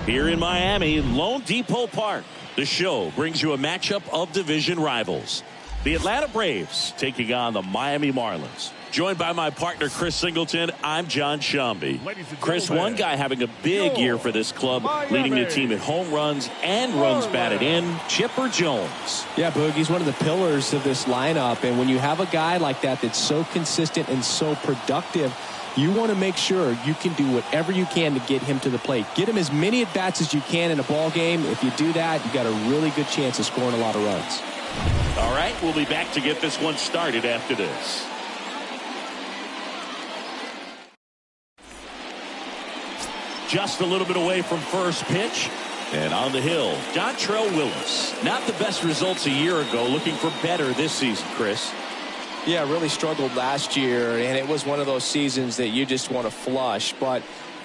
Here in Miami, Lone Depot Park, the show brings you a matchup of division rivals. The Atlanta Braves taking on the Miami Marlins. Joined by my partner, Chris Singleton, I'm John Shambi. Chris, one guy having a big year for this club, leading the team in home runs and runs batted in, Chipper Jones. Yeah, Boog, he's one of the pillars of this lineup. And when you have a guy like that that's so consistent and so productive, you want to make sure you can do whatever you can to get him to the plate. Get him as many at-bats as you can in a ball game. If you do that, you got a really good chance of scoring a lot of runs. All right, we'll be back to get this one started after this. Just a little bit away from first pitch. And on the hill, Dontrell Willis. Not the best results a year ago. Looking for better this season, Chris. Yeah, really struggled last year, and it was one of those seasons that you just want to flush. But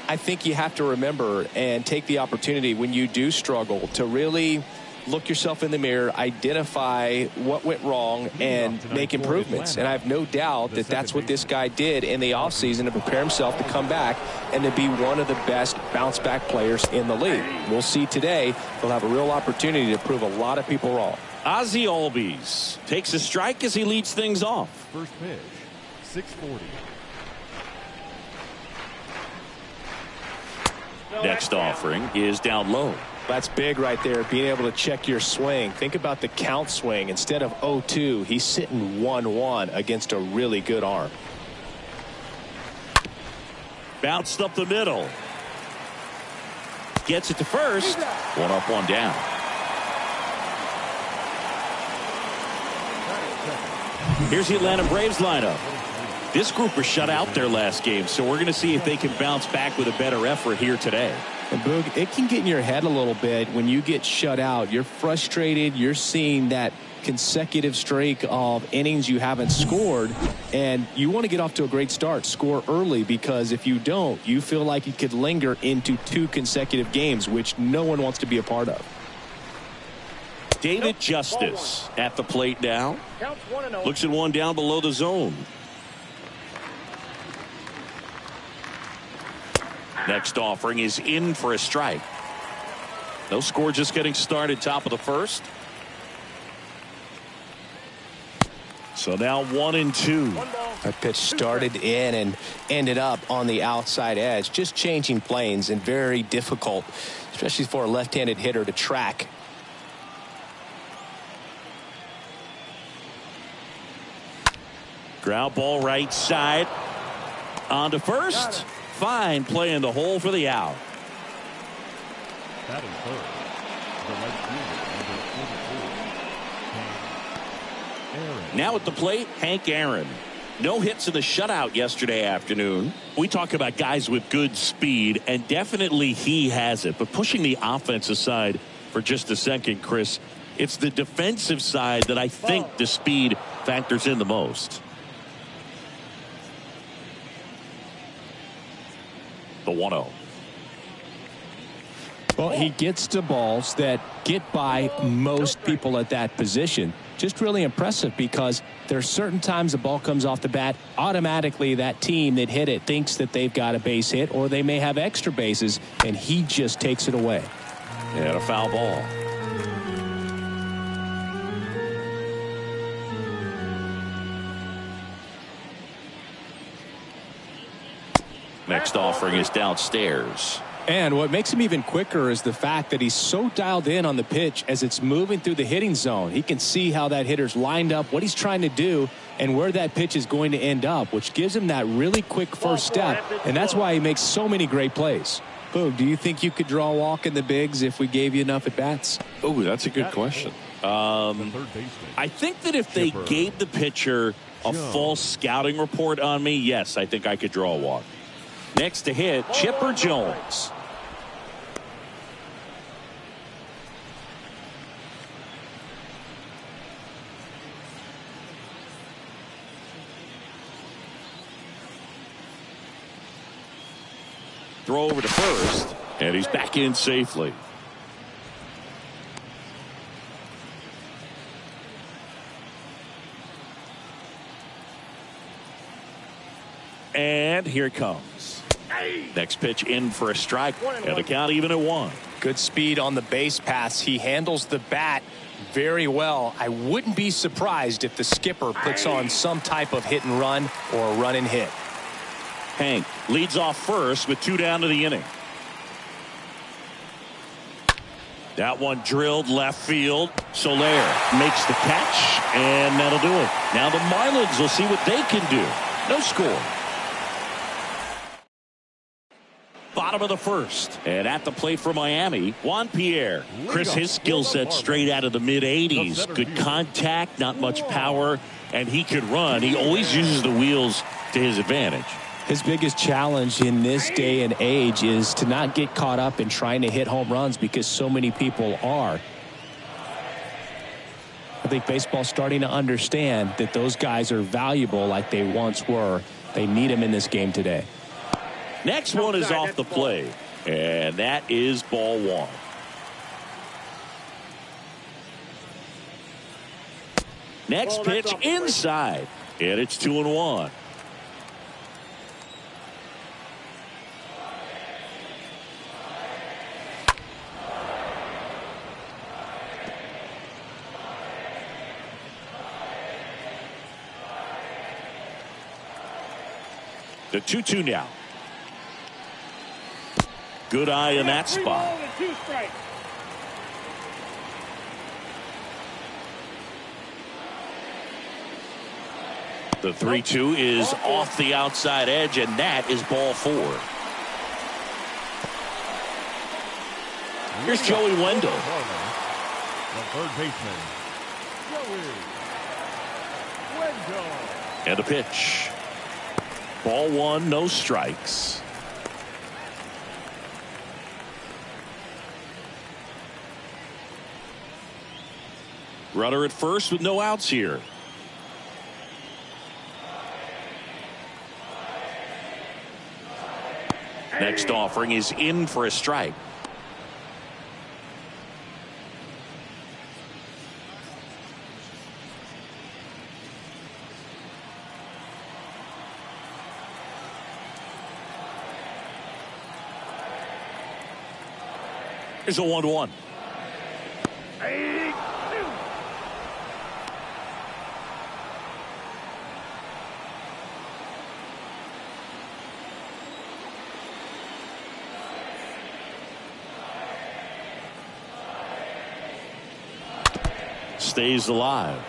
I think you have to remember and take the opportunity when you do struggle to really look yourself in the mirror, identify what went wrong, and make improvements. And I have no doubt that that's what this guy did in the offseason to prepare himself to come back and to be one of the best bounce-back players in the league. We'll see today. He'll have a real opportunity to prove a lot of people wrong. Ozzie Albies takes a strike as he leads things off. First pitch, 640. Next offering is down low. That's big right there, being able to check your swing. Think about the count swing. Instead of 0-2, he's sitting 1-1 against a really good arm. Bounced up the middle. Gets it to first. One up, one down. Here's the Atlanta Braves lineup. This group was shut out their last game, so we're going to see if they can bounce back with a better effort here today. And Boog, it can get in your head a little bit when you get shut out. You're frustrated. You're seeing that consecutive streak of innings you haven't scored, and you want to get off to a great start, score early, because if you don't, you feel like it could linger into 2 consecutive games, which no one wants to be a part of. David Justice at the plate now. Looks at one down below the zone. Next offering is in for a strike. No score, just getting started, top of the first. So now 1-2. That pitch started in and ended up on the outside edge. Just changing planes, and very difficult, especially for a left-handed hitter, to track. Ground ball right side. On to first. Fine play in the hole for the out. Batting third, the right fielder, number 42. Now at the plate, Hank Aaron. No hits in the shutout yesterday afternoon. We talk about guys with good speed, and definitely he has it. But pushing the offense aside for just a second, Chris, it's the defensive side that I think the speed factors in the most. The 1-0. Well, he gets to balls that get by most people at that position. Just really impressive, because there are certain times the ball comes off the bat, automatically that team that hit it thinks that they've got a base hit, or they may have extra bases, and he just takes it away. And a foul ball. Next offering is downstairs. And what makes him even quicker is the fact that he's so dialed in on the pitch as it's moving through the hitting zone. He can see how that hitter's lined up, what he's trying to do, and where that pitch is going to end up, which gives him that really quick first step. And that's why he makes so many great plays. Boog, do you think you could draw a walk in the bigs if we gave you enough at-bats? Oh, that's a good question. I think that if they gave the pitcher a false scouting report on me, yes, I think I could draw a walk. Next to hit, Chipper Jones. Throw over to first, and he's back in safely. And here it comes. Next pitch in for a strike, and the count even at 1. Good speed on the base pass. He handles the bat very well. I wouldn't be surprised if the skipper puts on some type of hit and run or a run and hit. Hank leads off first with 2 down to the inning. That one drilled left field. Soler makes the catch, and that'll do it. Now the Marlins will see what they can do. No score. Bottom of the first, and at the plate for Miami, Juan Pierre. Chris, his skill set straight out of the mid-80s. Good contact, not much power, and he could run. He always uses the wheels to his advantage. His biggest challenge in this day and age is to not get caught up in trying to hit home runs because so many people are. I think baseball's starting to understand that those guys are valuable like they once were. They need them in this game today. Next one is off the plate, and that is ball 1. Next pitch inside, and it's 2-1. The 2-2 now. Good eye in that spot. The 3-2 is off the outside edge, and that is ball 4. Here's Joey Wendell. The third baseman, Joey Wendell. And a pitch. Ball 1, no strikes. Runner at first with no outs here. Next offering is in for a strike. Here's a 1-1. Stays alive.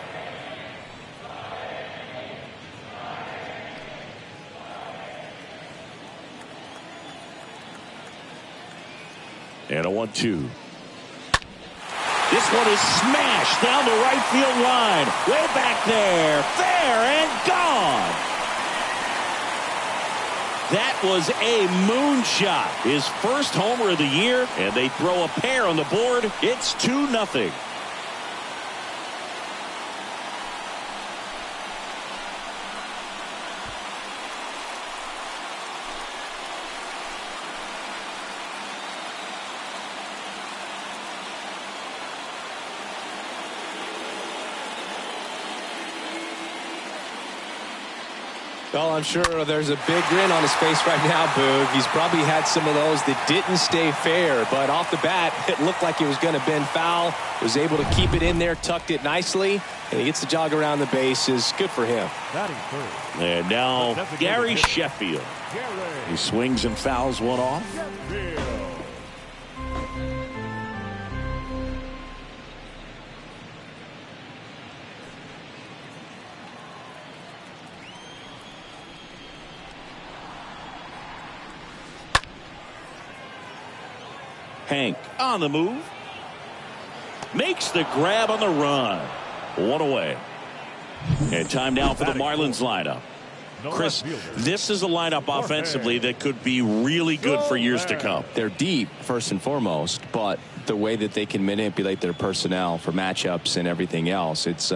And a 1-2. This one is smashed down the right field line. Way back there. Fair and gone. That was a moonshot. His first homer of the year, and they throw a pair on the board. It's 2-0. Well, I'm sure there's a big grin on his face right now, Boog. He's probably had some of those that didn't stay fair, but off the bat, it looked like it was going to bend foul. Was able to keep it in there, tucked it nicely, and he gets the jog around the bases. Good for him. And now Gary Sheffield. He swings and fouls one off. Hank on the move. Makes the grab on the run. One away. And time now for the Marlins lineup. Chris, this is a lineup offensively that could be really good for years to come. They're deep, first and foremost, but the way that they can manipulate their personnel for matchups and everything else, it's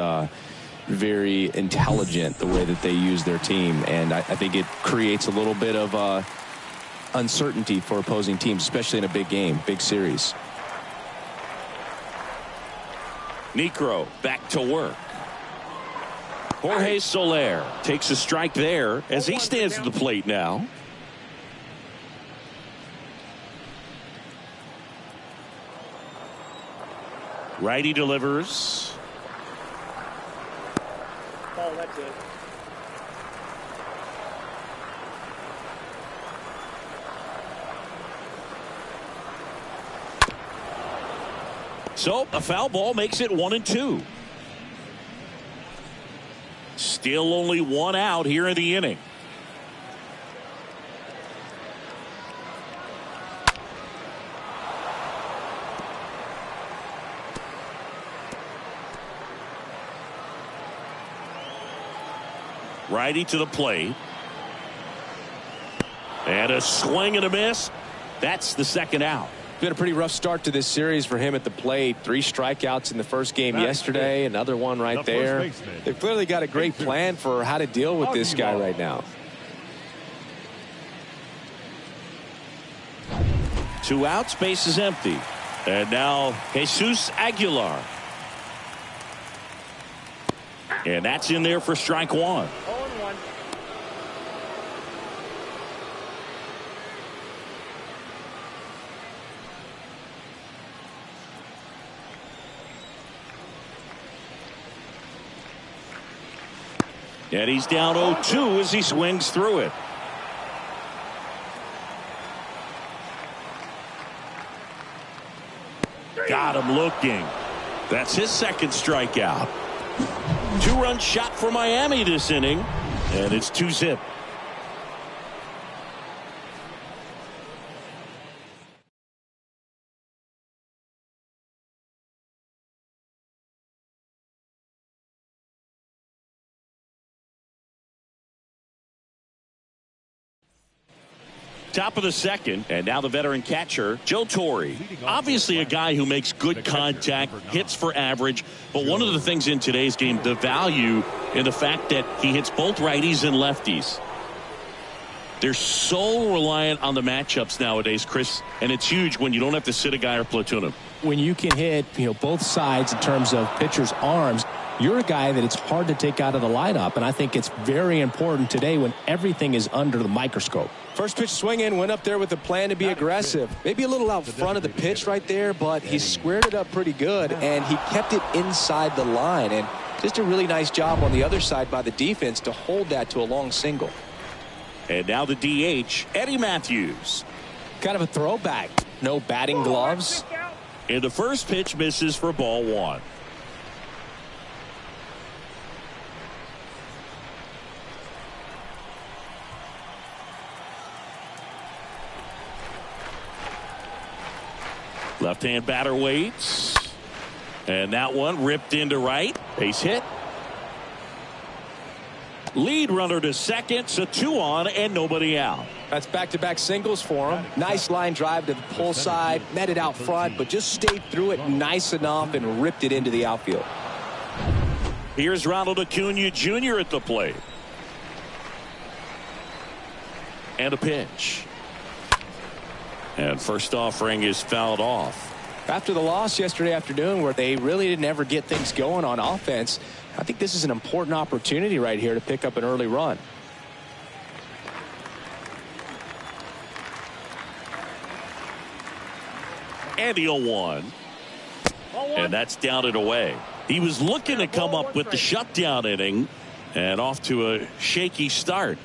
very intelligent the way that they use their team. And I think it creates a little bit of uncertainty for opposing teams, especially in a big game, big series. Necro back to work. Jorge Soler takes a strike there as he stands at the plate now. Righty delivers. Oh, that's it. So a foul ball makes it 1-2. Still only one out here in the inning. Righty to the plate. And a swing and a miss. That's the second out. Been a pretty rough start to this series for him at the plate. 3 strikeouts in the first game yesterday. Another one right there. They've clearly got a great plan for how to deal with this guy right now. 2 outs, base is empty. And now Jesus Aguilar. And that's in there for strike 1. 0-1. And he's down 0-2 as he swings through it. Got him looking. That's his second strikeout. 2-run shot for Miami this inning, and it's 2-zip. Top of the second, and now the veteran catcher, Joe Torre. Obviously a guy who makes good contact, hits for average, but one of the things in today's game, the value in the fact that he hits both righties and lefties. They're so reliant on the matchups nowadays, Chris, and it's huge when you don't have to sit a guy or platoon him. When you can hit, both sides in terms of pitchers' arms, you're a guy that it's hard to take out of the lineup, and I think it's very important today when everything is under the microscope. First pitch swing in, went up there with a plan to be aggressive. Maybe a little out front of the pitch right there, but he squared it up pretty good, and he kept it inside the line. And just a really nice job on the other side by the defense to hold that to a long single. And now the DH, Eddie Matthews. Kind of a throwback. No batting gloves. And the first pitch misses for ball 1. Left-hand batter waits. And that one ripped into right. Base hit. Lead runner to second. So 2 on and nobody out. That's back-to-back singles for him. Nice line drive to the pull side. Met it out front, but just stayed through it nice enough and ripped it into the outfield. Here's Ronald Acuna Jr. at the plate. And a pitch. And first offering is fouled off. After the loss yesterday afternoon where they really didn't ever get things going on offense, I think this is an important opportunity right here to pick up an early run. And the 0-1. And that's down and away. He was looking to come up with the shutdown inning and off to a shaky start.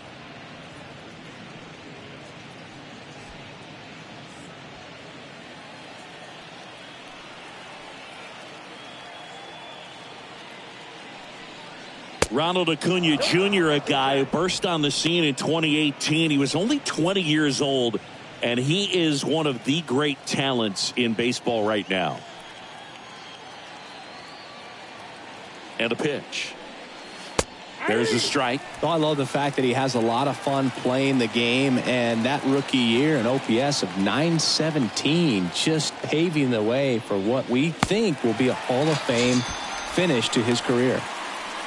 Ronald Acuna Jr., a guy who burst on the scene in 2018. He was only 20 years old, and he is one of the great talents in baseball right now. And a pitch. There's a strike. Oh, I love the fact that he has a lot of fun playing the game, and that rookie year, an OPS of 917, just paving the way for what we think will be a Hall of Fame finish to his career.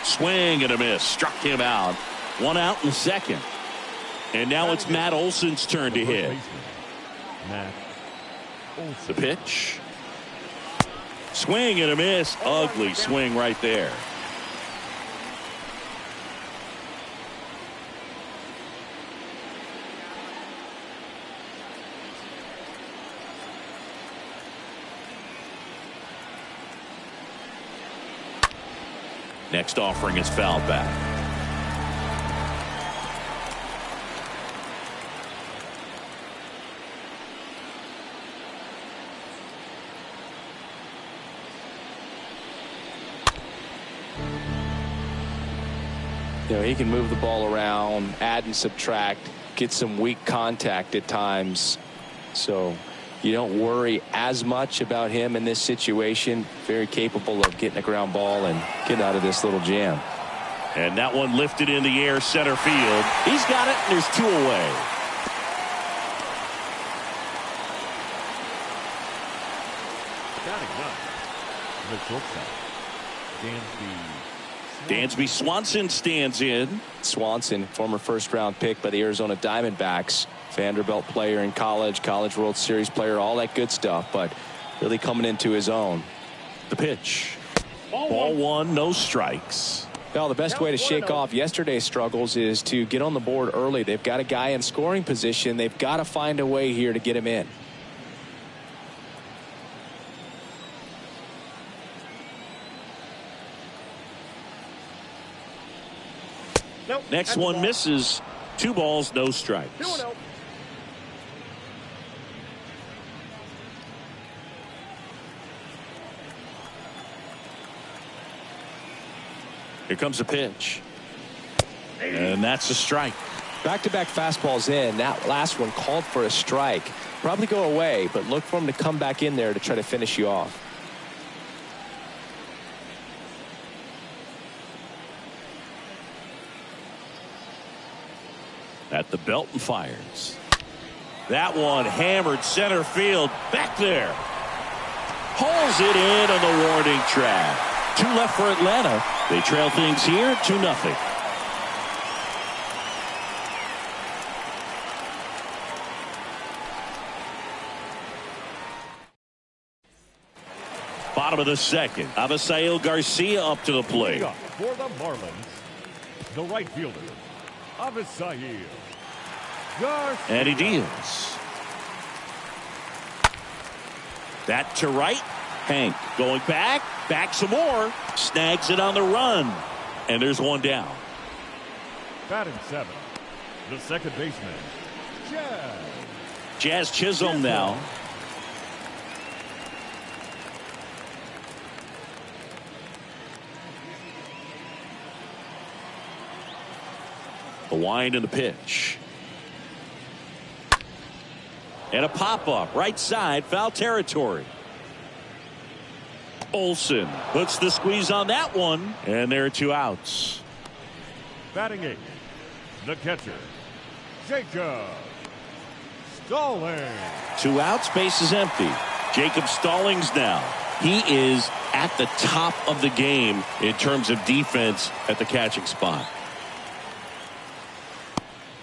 Swing and a miss. Struck him out. 1 out in the second. And now it's Matt Olson's turn to hit. The pitch. Swing and a miss. Ugly swing right there. Next offering is fouled back. You know, he can move the ball around, add and subtract, get some weak contact at times. So you don't worry as much about him in this situation. Very capable of getting a ground ball and getting out of this little jam. And that one lifted in the air, center field. He's got it, and there's 2 away. Batting ninth, the shortstop, Dansby Swanson stands in. Swanson, former first-round pick by the Arizona Diamondbacks. Vanderbilt player in college, College World Series player, all that good stuff, but really coming into his own. The pitch. Ball 1, no strikes. Well, the best way to shake off yesterday's struggles is to get on the board early. They've got a guy in scoring position. They've got to find a way here to get him in. Next one misses. 2 balls, no strikes. Here comes a pitch. And that's a strike. Back-to-back fastballs in. That last one called for a strike. Probably go away, but look for him to come back in there to try to finish you off. At the belt and fires. That one hammered center field. Back there. Hauls it in on the warning track. 2 left for Atlanta. They trail things here 2-0. Bottom of the second. Avisail Garcia up to the plate. for the Marlins, the right fielder, Avisail Garcia. And he deals. That to right. Hank going back some more. Snags it on the run. And there's one down. Batting 7, the second baseman, Jazz Chisholm now. The wind and the pitch. And a pop-up right side, foul territory. Olsen puts the squeeze on that one, and there are 2 outs. Batting 8, the catcher, Jacob Stallings. 2 outs, base is empty. Jacob Stallings now. He is at the top of the game in terms of defense at the catching spot.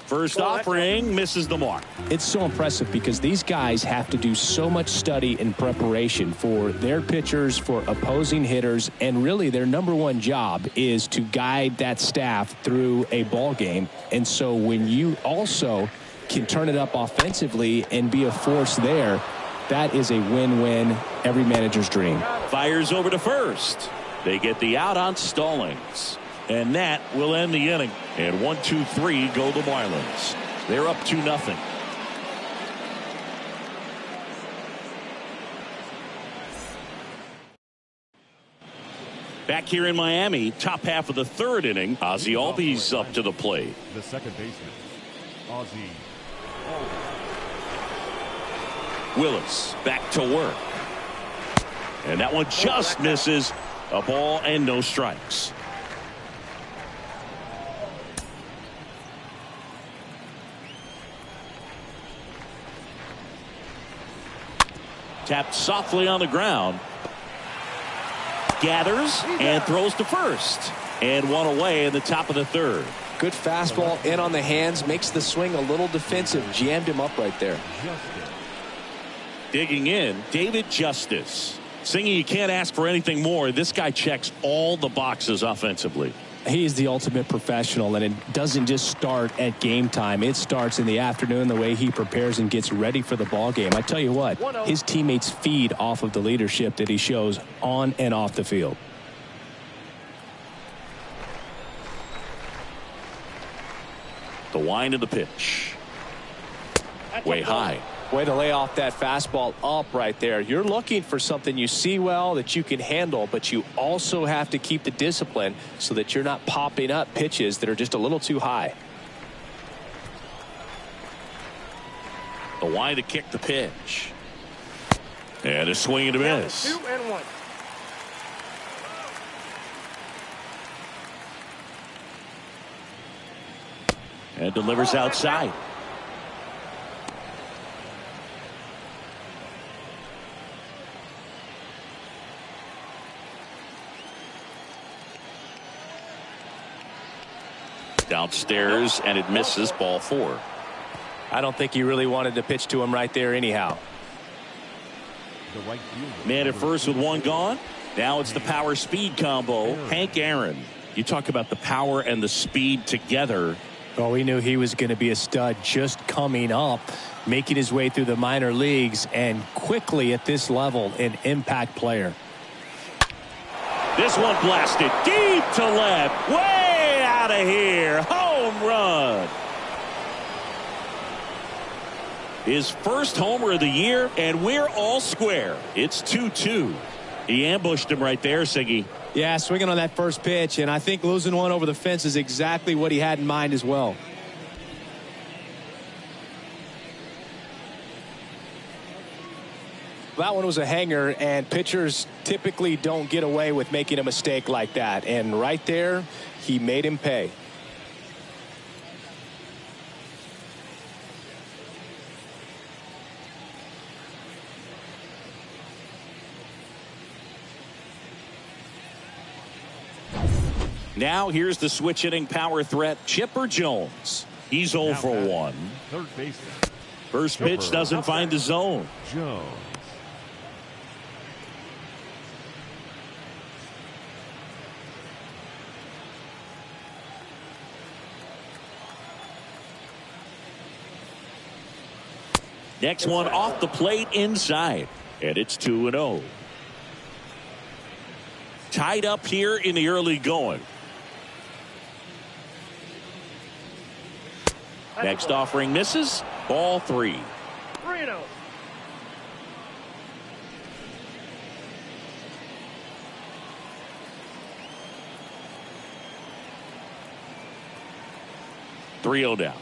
First offering misses the mark. It's so impressive because these guys have to do so much study and preparation for their pitchers, for opposing hitters, and really their #1 job is to guide that staff through a ball game. And so when you also can turn it up offensively and be a force there, that is a win-win, every manager's dream. Fires over to first. They get the out on Stallings. And that will end the inning. And 1, 2, 3 go the Marlins. They're up 2-0. Back here in Miami, top half of the 3rd inning. Ozzie Albies up to the plate. The second baseman, Ozzie Willis back to work. And that one just misses. A ball and no strikes. Tapped softly on the ground. Gathers and throws to first. And 1 away in the top of the 3rd. Good fastball in on the hands, makes the swing a little defensive, jammed him up right there. Digging in, David Justice. Singing, you can't ask for anything more. This guy checks all the boxes offensively. He is the ultimate professional, and it doesn't just start at game time. It starts in the afternoon, the way he prepares and gets ready for the ball game. I tell you what, his teammates feed off of the leadership that he shows on and off the field. wind of the pitch. Way high. Way to lay off that fastball up right there. You're looking for something you see well that you can handle, but you also have to keep the discipline so that you're not popping up pitches that are just a little too high. The wind to kick the pitch. And a swing and a miss. 2-1. And delivers outside. Downstairs, and it misses. Ball 4. I don't think he really wanted to pitch to him right there anyhow. Man at first with one gone. Now it's the power speed combo. Hank Aaron. You talk about the power and the speed together. Oh, we knew he was going to be a stud just coming up, making his way through the minor leagues, and quickly at this level, an impact player. This one blasted deep to left. Way out of here. Home run. His first homer of the year, and we're all square. It's 2-2. He ambushed him right there, Siggy. Yeah, swinging on that first pitch, and I think losing one over the fence is exactly what he had in mind as well. That one was a hanger, and pitchers typically don't get away with making a mistake like that. And right there, he made him pay. Now here's the switch hitting power threat, Chipper Jones. He's 0 for 1. Third baseman. First pitch doesn't find the zone. Jones. Next one off the plate inside. And it's 2-0. Tied up here in the early going. Next offering misses. Ball 3. 3-0. Down.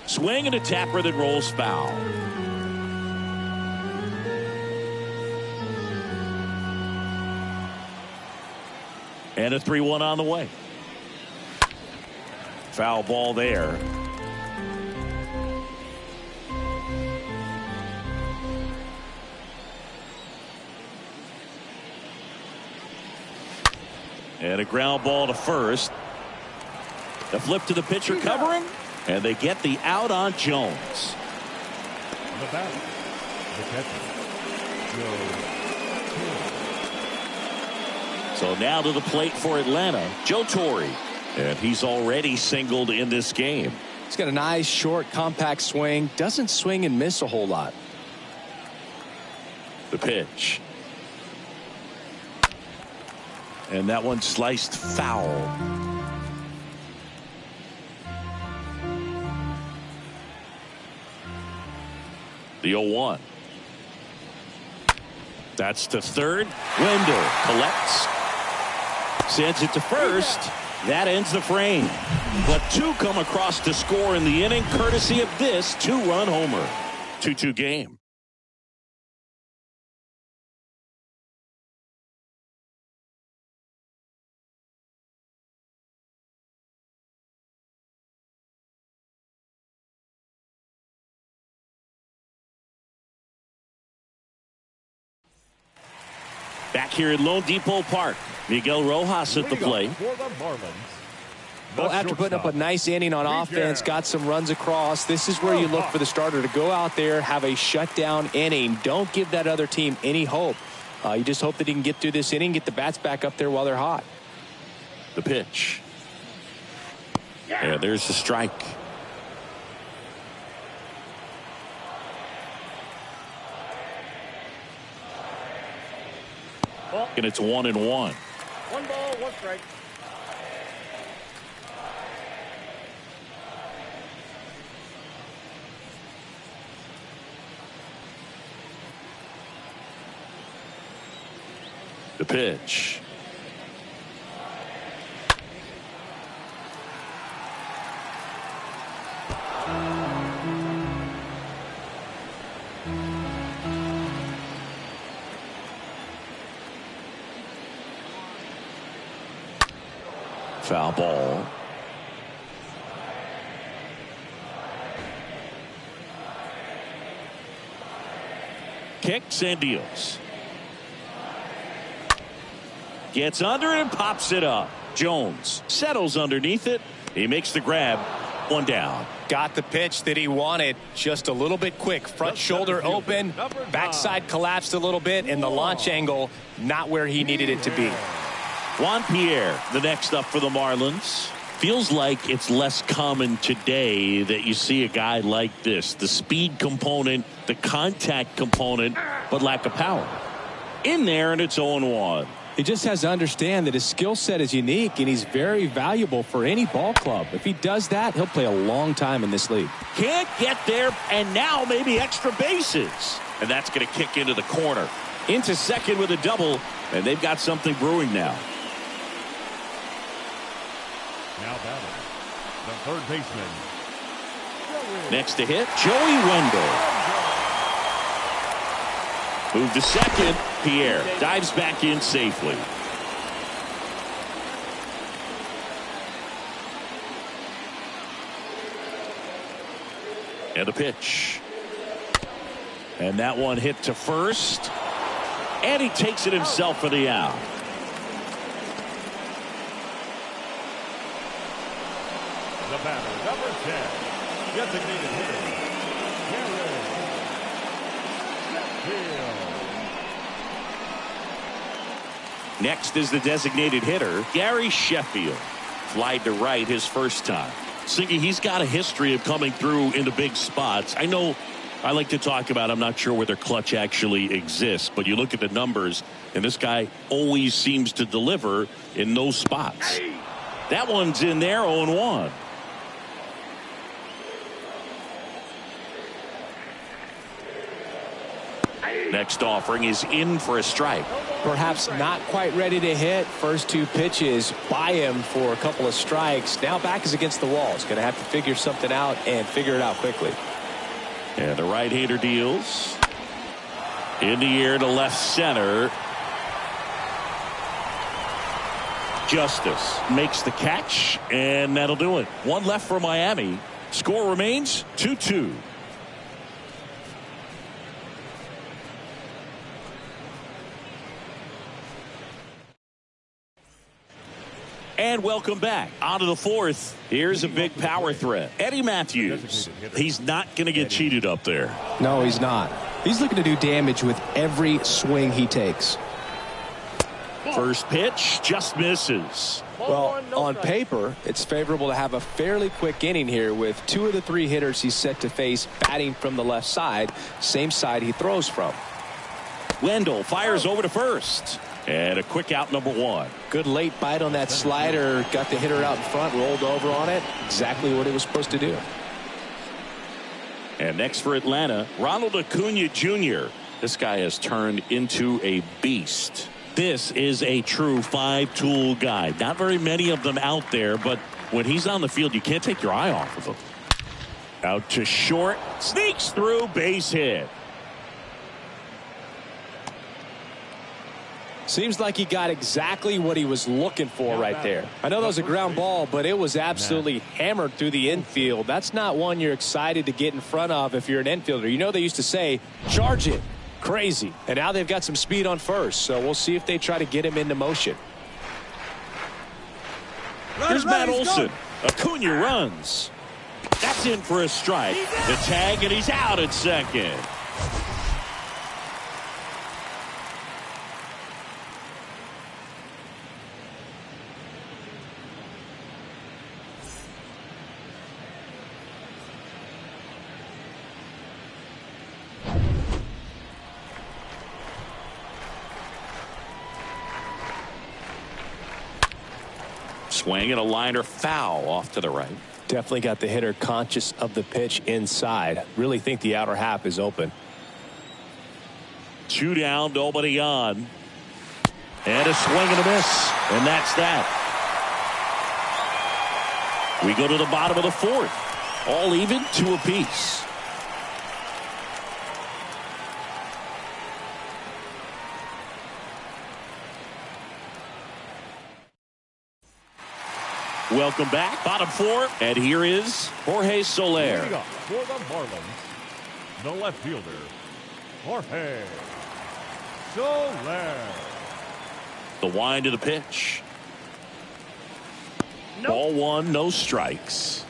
Swing and a tapper that rolls foul. And a 3-1 on the way. Foul ball there. And a ground ball to first. The flip to the pitcher covering. And they get the out on Jones. The batter, the catcher, Joe. So now to the plate for Atlanta, Joe Torre. And he's already singled in this game. He's got a nice, short, compact swing. Doesn't swing and miss a whole lot. The pitch. And that one sliced foul. The 0-1. That's to third. Wendell collects. Sends it to first. That ends the frame. But 2 come across to score in the inning, courtesy of this 2-run homer. 2-2 game. Back here at Lone Depot Park, Miguel Rojas at the plate. For the Marlins. Well, after putting up a nice inning on offense, got some runs across, this is where you look for the starter to go out there, have a shutdown inning. Don't give that other team any hope. You just hope that he can get through this inning, get the bats back up there while they're hot. The pitch. And there's the strike. And it's 1-1. 1 ball, 1 strike. The pitch. Foul ball. Kicks and deals. Gets under it and pops it up. Jones settles underneath it. He makes the grab. One down. Got the pitch that he wanted, just a little bit quick. Front shoulder open, backside collapsed a little bit, and the launch angle not where he needed it to be. Juan Pierre, the next up for the Marlins. Feels like it's less common today that you see a guy like this. The speed component, the contact component, but lack of power. In there, and it's 0-1. He just has to understand that his skill set is unique, and he's very valuable for any ball club. If he does that, he'll play a long time in this league. Can't get there, and now maybe extra bases. And that's going to kick into the corner. Into second with a double, and they've got something brewing now. Now batting, the third baseman. Next to hit, Joey Wendell. Move to second. Pierre dives back in safely. And the pitch. And that one hit to first. And he takes it himself for the out. The batter, number 10, designated hitter, Sheffield. Next is the designated hitter, Gary Sheffield. Flied to right his first time. Singy, he's got a history of coming through into big spots. I know I like to talk about, I'm not sure whether clutch actually exists, but you look at the numbers, and this guy always seems to deliver in those spots. That one's in there, 0-1. Next offering is in for a strike. Perhaps not quite ready to hit. First two pitches by him for a couple of strikes. Now back is against the wall. He's going to have to figure something out and figure it out quickly. And the right-hander deals. In the air to left center. Justice makes the catch, and that'll do it. One left for Miami. Score remains 2-2. And welcome back. On to the fourth. Here's a big power threat. Eddie Matthews. He's not going to get cheated up there. No, he's not. He's looking to do damage with every swing he takes. First pitch just misses. Well, on paper, it's favorable to have a fairly quick inning here with two of the three hitters he's set to face batting from the left side, same side he throws from. Wendell fires over to first. And a quick out, number one. Good late bite on that slider. Got the hitter out in front, rolled over on it. Exactly what he was supposed to do. And next for Atlanta, Ronald Acuna Jr. This guy has turned into a beast. This is a true five-tool guy. Not very many of them out there, but when he's on the field, you can't take your eye off of him. Out to short, sneaks through, base hit. Seems like he got exactly what he was looking for right there. I know that was a ground ball, but it was absolutely hammered through the infield. That's not one you're excited to get in front of if you're an infielder. You know they used to say, charge it. Crazy. And now they've got some speed on first, so we'll see if they try to get him into motion. Here's Matt Olson. Acuna runs. That's in for a strike. The tag, and he's out at second. Swing and a liner foul off to the right. Definitely got the hitter conscious of the pitch inside. Really think the outer half is open. Two down, nobody on. And a swing and a miss. And that's that. We go to the bottom of the fourth. All even, 2 apiece. Welcome back. Bottom 4. And here is Jorge Soler. Leading up for the Marlins, the left fielder, Jorge Soler. The wind of the pitch. Ball 1, no strikes.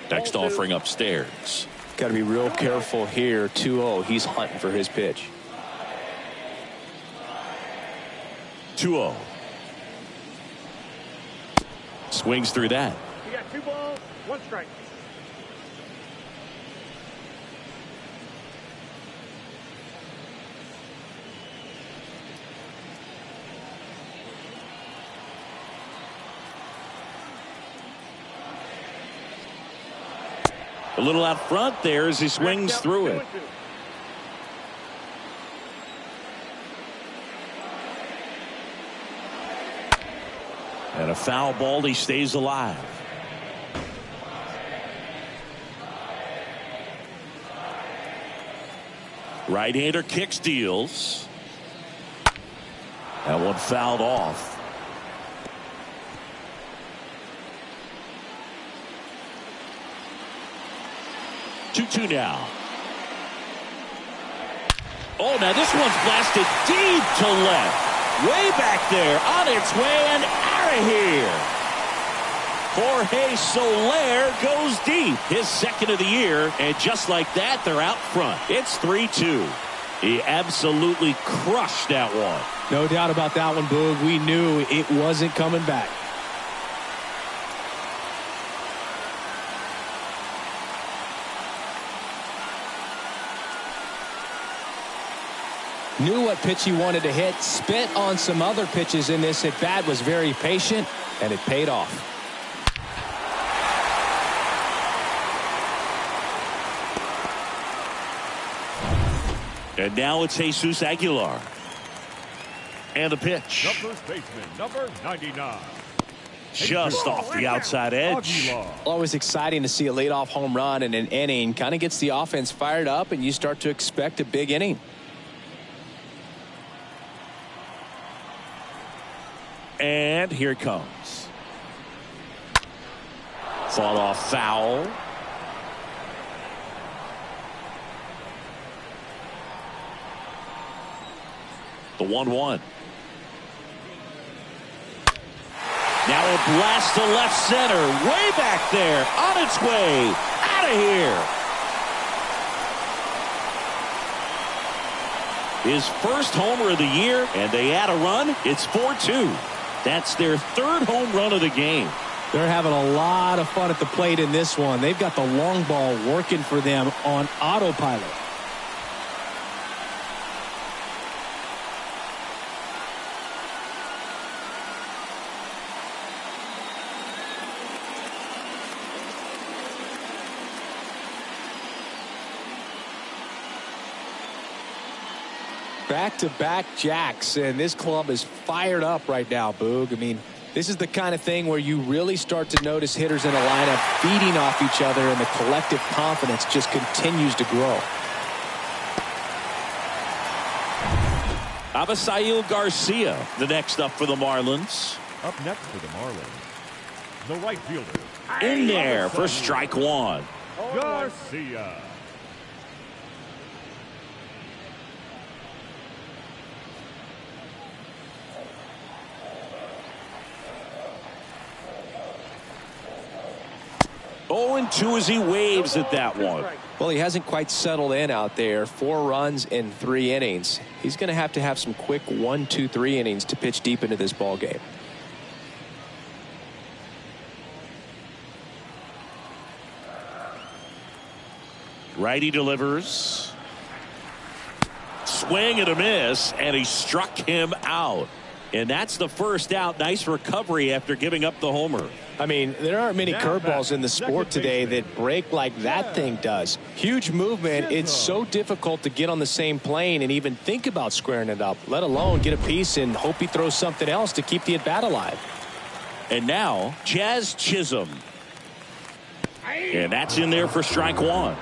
Next offering upstairs. Got to be real careful here. 2-0. He's hunting for his pitch. 2-0. Swings through that. You got 2 balls, 1 strike. A little out front there as he swings through it. And a foul ball. He stays alive. Right-hander kicks, deals. That one fouled off. 2-2 now. Oh, now this one's blasted deep to left. Way back there, on its way and out of here. Jorge Soler goes deep, his 2nd of the year, and just like that, they're out front. It's 3-2. He absolutely crushed that one. No doubt about that one, Boog. We knew it wasn't coming back. Knew what pitch he wanted to hit, spent on some other pitches in this at bat, was very patient, and it paid off. And now it's Jesus Aguilar. And the pitch. The first baseman, number 99. Just off the outside edge. Aguilar. Always exciting to see a leadoff home run in an inning. Kind of gets the offense fired up, and you start to expect a big inning. And here it comes. Fought off foul. The 1-1. Now a blast to left center. Way back there. On its way. Out of here. His first homer of the year, and they add a run. It's 4-2. That's their 3rd home run of the game. They're having a lot of fun at the plate in this one. They've got the long ball working for them on autopilot. Back-to-back jacks, and this club is fired up right now, Boog. I mean, this is the kind of thing where you really start to notice hitters in a lineup feeding off each other, and the collective confidence just continues to grow. Avisail Garcia, the next up for the Marlins. Up next for the Marlins, the right fielder. In there for strike 1. Garcia. Oh, 0-2 as he waves at that one. Well, he hasn't quite settled in out there. 4 runs in 3 innings. He's going to have some quick 1, 2, 3 innings to pitch deep into this ball game. Righty delivers. Swing and a miss, and he struck him out. And that's the first out. Nice recovery after giving up the homer. I mean, there aren't many curveballs in the sport today that break like that thing does. Huge movement. It's so difficult to get on the same plane and even think about squaring it up, let alone get a piece and hope he throws something else to keep the at-bat alive. And now, Jazz Chisholm. And that's in there for strike one.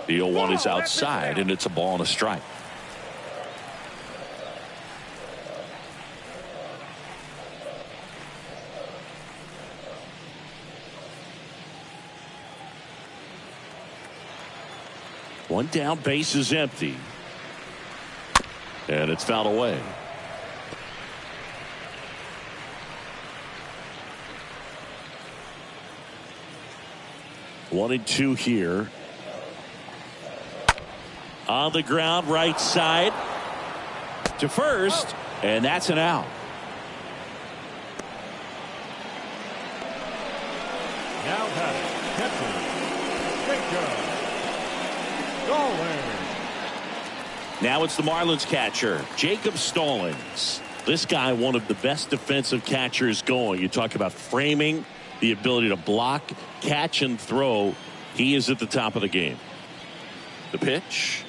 The 0-1 is outside, and it's a ball and a strike. One down, base is empty. And it's fouled away. One and two here. On the ground, right side to first, and that's an out. Now catcher, Now it's the Marlins catcher, Jacob Stallings. This guy, one of the best defensive catchers going. You talk about framing, the ability to block, catch, and throw. He is at the top of the game. The pitch.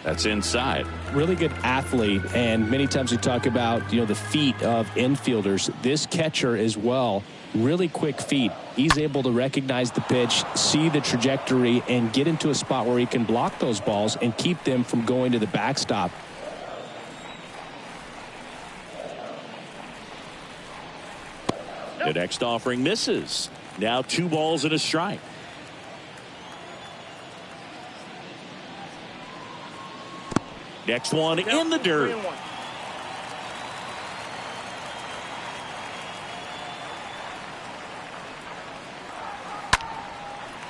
That's inside. Really good athlete, and many times we talk about, the feet of infielders. This catcher as well, really quick feet. He's able to recognize the pitch, see the trajectory, and get into a spot where he can block those balls and keep them from going to the backstop. The next offering misses. Now 2 balls and a strike. Next one in the dirt.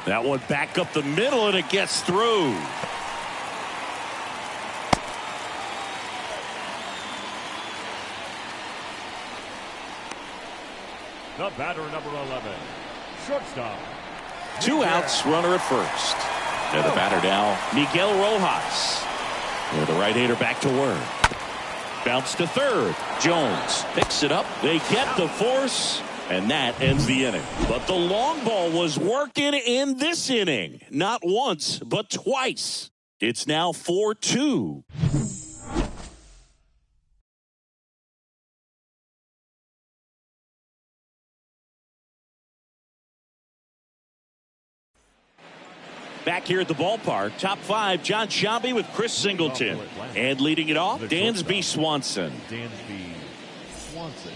That one back up the middle, and it gets through. The batter, number 11, shortstop. 2 outs, runner at first. And the batter now, Miguel Rojas. And the right-hander back to work. Bounce to third. Jones picks it up. They get the force, and that ends the inning. But the long ball was working in this inning. Not once, but twice. It's now 4-2. Back here at the ballpark, top 5, John Sciambi with Chris Singleton. And leading it off, Dansby Swanson. Dansby Swanson.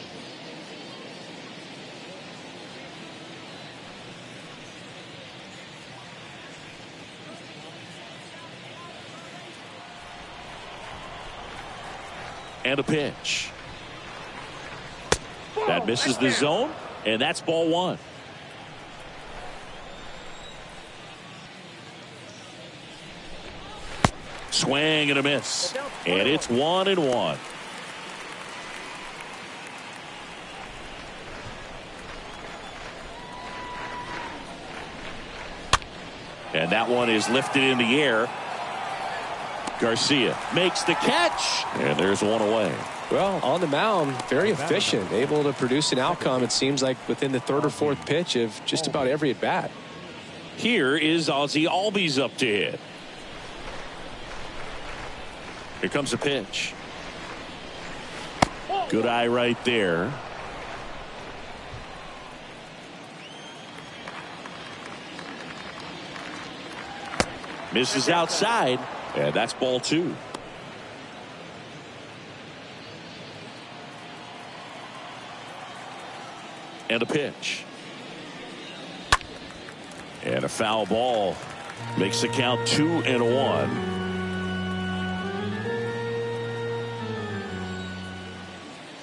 And a pitch. That misses the zone, and that's ball 1. Swing and a miss. And it's 1-1. And that one is lifted in the air. Garcia makes the catch, and there's one away. Well, on the mound, very efficient, able to produce an outcome, it seems like, within the 3rd or 4th pitch of just about every at-bat. Here is Ozzie Albies up to hit. Here comes a pitch. Good eye right there. Misses outside, and that's ball 2. And a pitch. And a foul ball makes the count 2-1.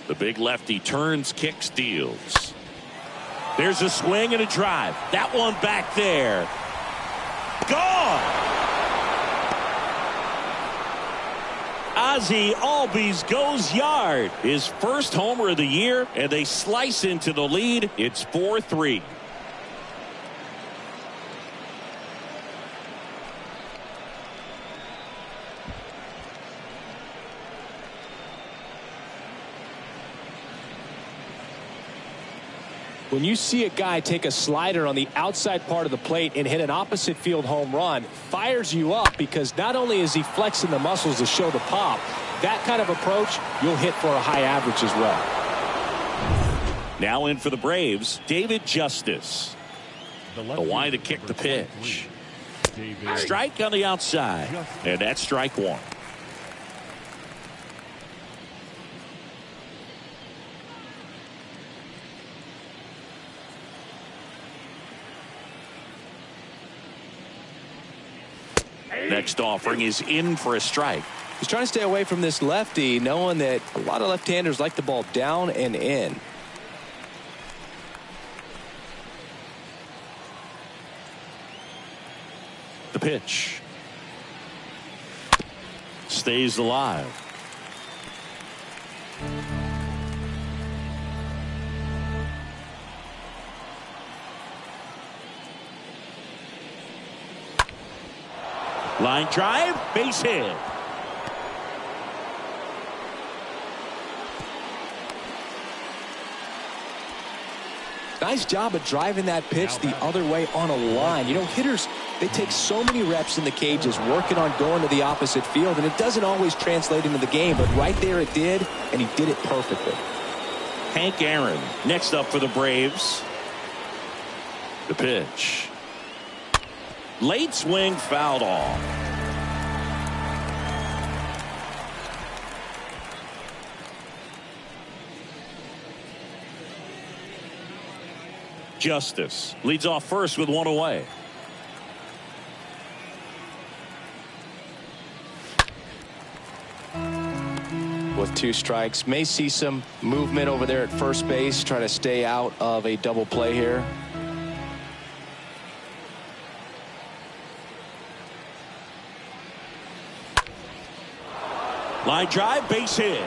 The big lefty turns, kicks, deals. There's a swing and a drive. That one back there. Gone. Ozzie Albies goes yard. His first homer of the year, and they slice into the lead. It's 4-3. When you see a guy take a slider on the outside part of the plate and hit an opposite field home run, fires you up, because not only is he flexing the muscles to show the pop, that kind of approach, you'll hit for a high average as well. Now in for the Braves, David Justice. The line to kick the pitch. Strike on the outside, and that's strike one. Next offering is in for a strike. He's trying to stay away from this lefty, knowing that a lot of left-handers like the ball down and in. The pitch stays alive. Line drive, base hit. Nice job of driving that pitch the other way on a line. You know, hitters, they take so many reps in the cages working on going to the opposite field, and it doesn't always translate into the game, but right there it did, and he did it perfectly. Hank Aaron next up for the Braves. The pitch. Late swing, fouled off. Justice leads off first with one away. With two strikes, may see some movement over there at first base, try to stay out of a double play here. Line drive, base hit.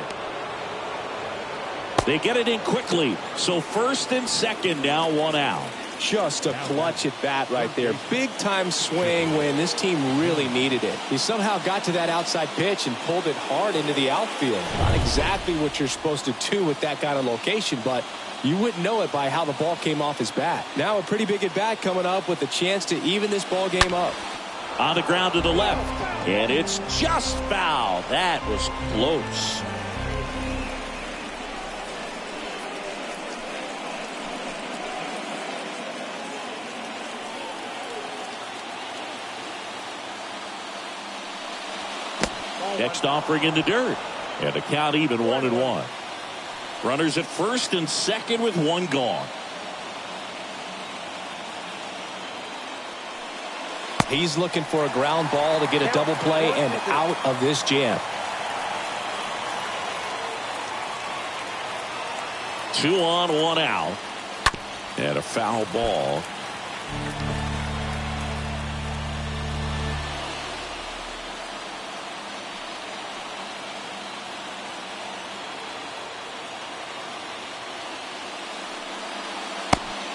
They get it in quickly. So first and second, now one out. Just a clutch at bat right there. Big time swing when this team really needed it. He somehow got to that outside pitch and pulled it hard into the outfield. Not exactly what you're supposed to do with that kind of location, but you wouldn't know it by how the ball came off his bat. Now a pretty big at bat coming up with a chance to even this ball game up. On the ground to the left, and it's just foul. That was close. Next offering in the dirt, and the count even 1-1. Runners at first and second with one gone. He's looking for a ground ball to get a double play and out of this jam. 2 on, 1 out, and a foul ball.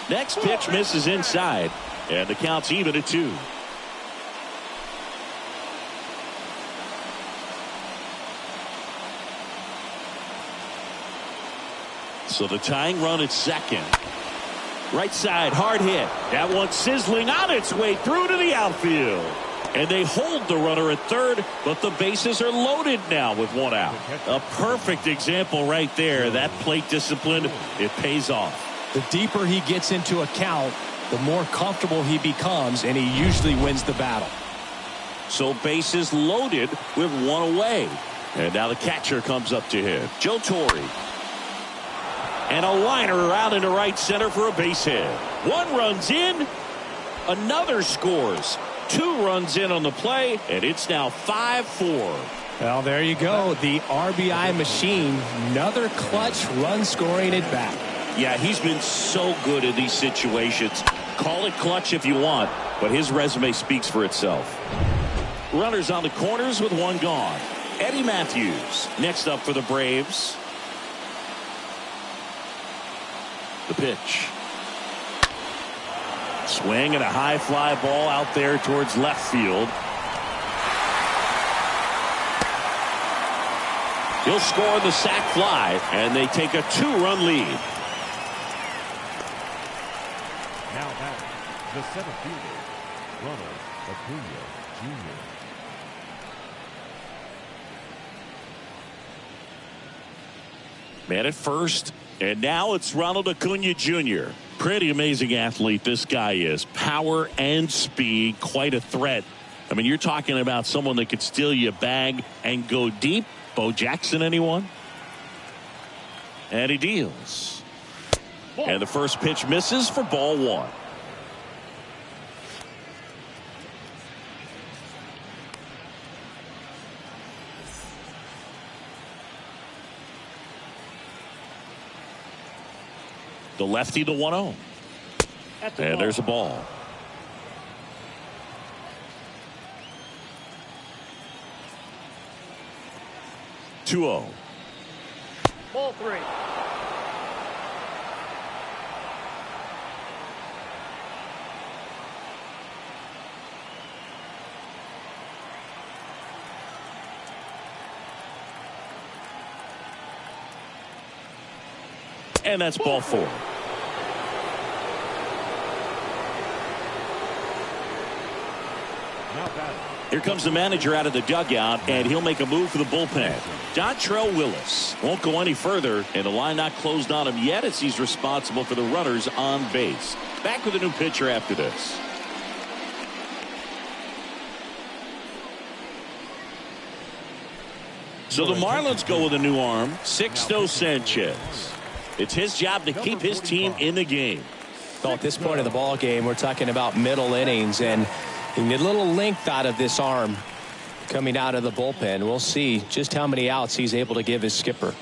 Next pitch misses inside, and the count's even at 2. So the tying run at second. Right side, hard hit. That one sizzling on its way through to the outfield. And they hold the runner at third, but the bases are loaded now with one out. A perfect example right there. That plate discipline, it pays off. The deeper he gets into a count, the more comfortable he becomes, and he usually wins the battle. So bases loaded with one away. And now the catcher comes up to him, Joe Torre. And a liner out into right center for a base hit. One runs in, another scores. 2 runs in on the play, and it's now 5-4. Well, there you go. The RBI machine. Another clutch run scoring at bat. Yeah, he's been so good in these situations. Call it clutch if you want, but his resume speaks for itself. Runners on the corners with one gone. Eddie Matthews next up for the Braves. The pitch. Swing and a high fly ball out there towards left field. He'll score the sac fly, and they take a 2-run lead. Now back, the center fielder, Ronald Acuna Jr. Man at first, and now it's Ronald Acuna Jr. Pretty amazing athlete this guy is. Power and speed, quite a threat. I mean, you're talking about someone that could steal you a bag and go deep. Bo Jackson, anyone? And he deals. And the first pitch misses for ball 1. The lefty, the 1-0. And there's a ball. Ball 3. And that's ball 4. Here comes the manager out of the dugout, and he'll make a move for the bullpen. Dontrell Willis won't go any further, and the line not closed on him yet as he's responsible for the runners on base. Back with a new pitcher after this. So the Marlins go with a new arm, Sixto Sanchez. It's his job to keep his team in the game. Well, at this point of the ball game, we're talking about middle innings, and you need a little length out of this arm coming out of the bullpen. We'll see just how many outs he's able to give his skipper.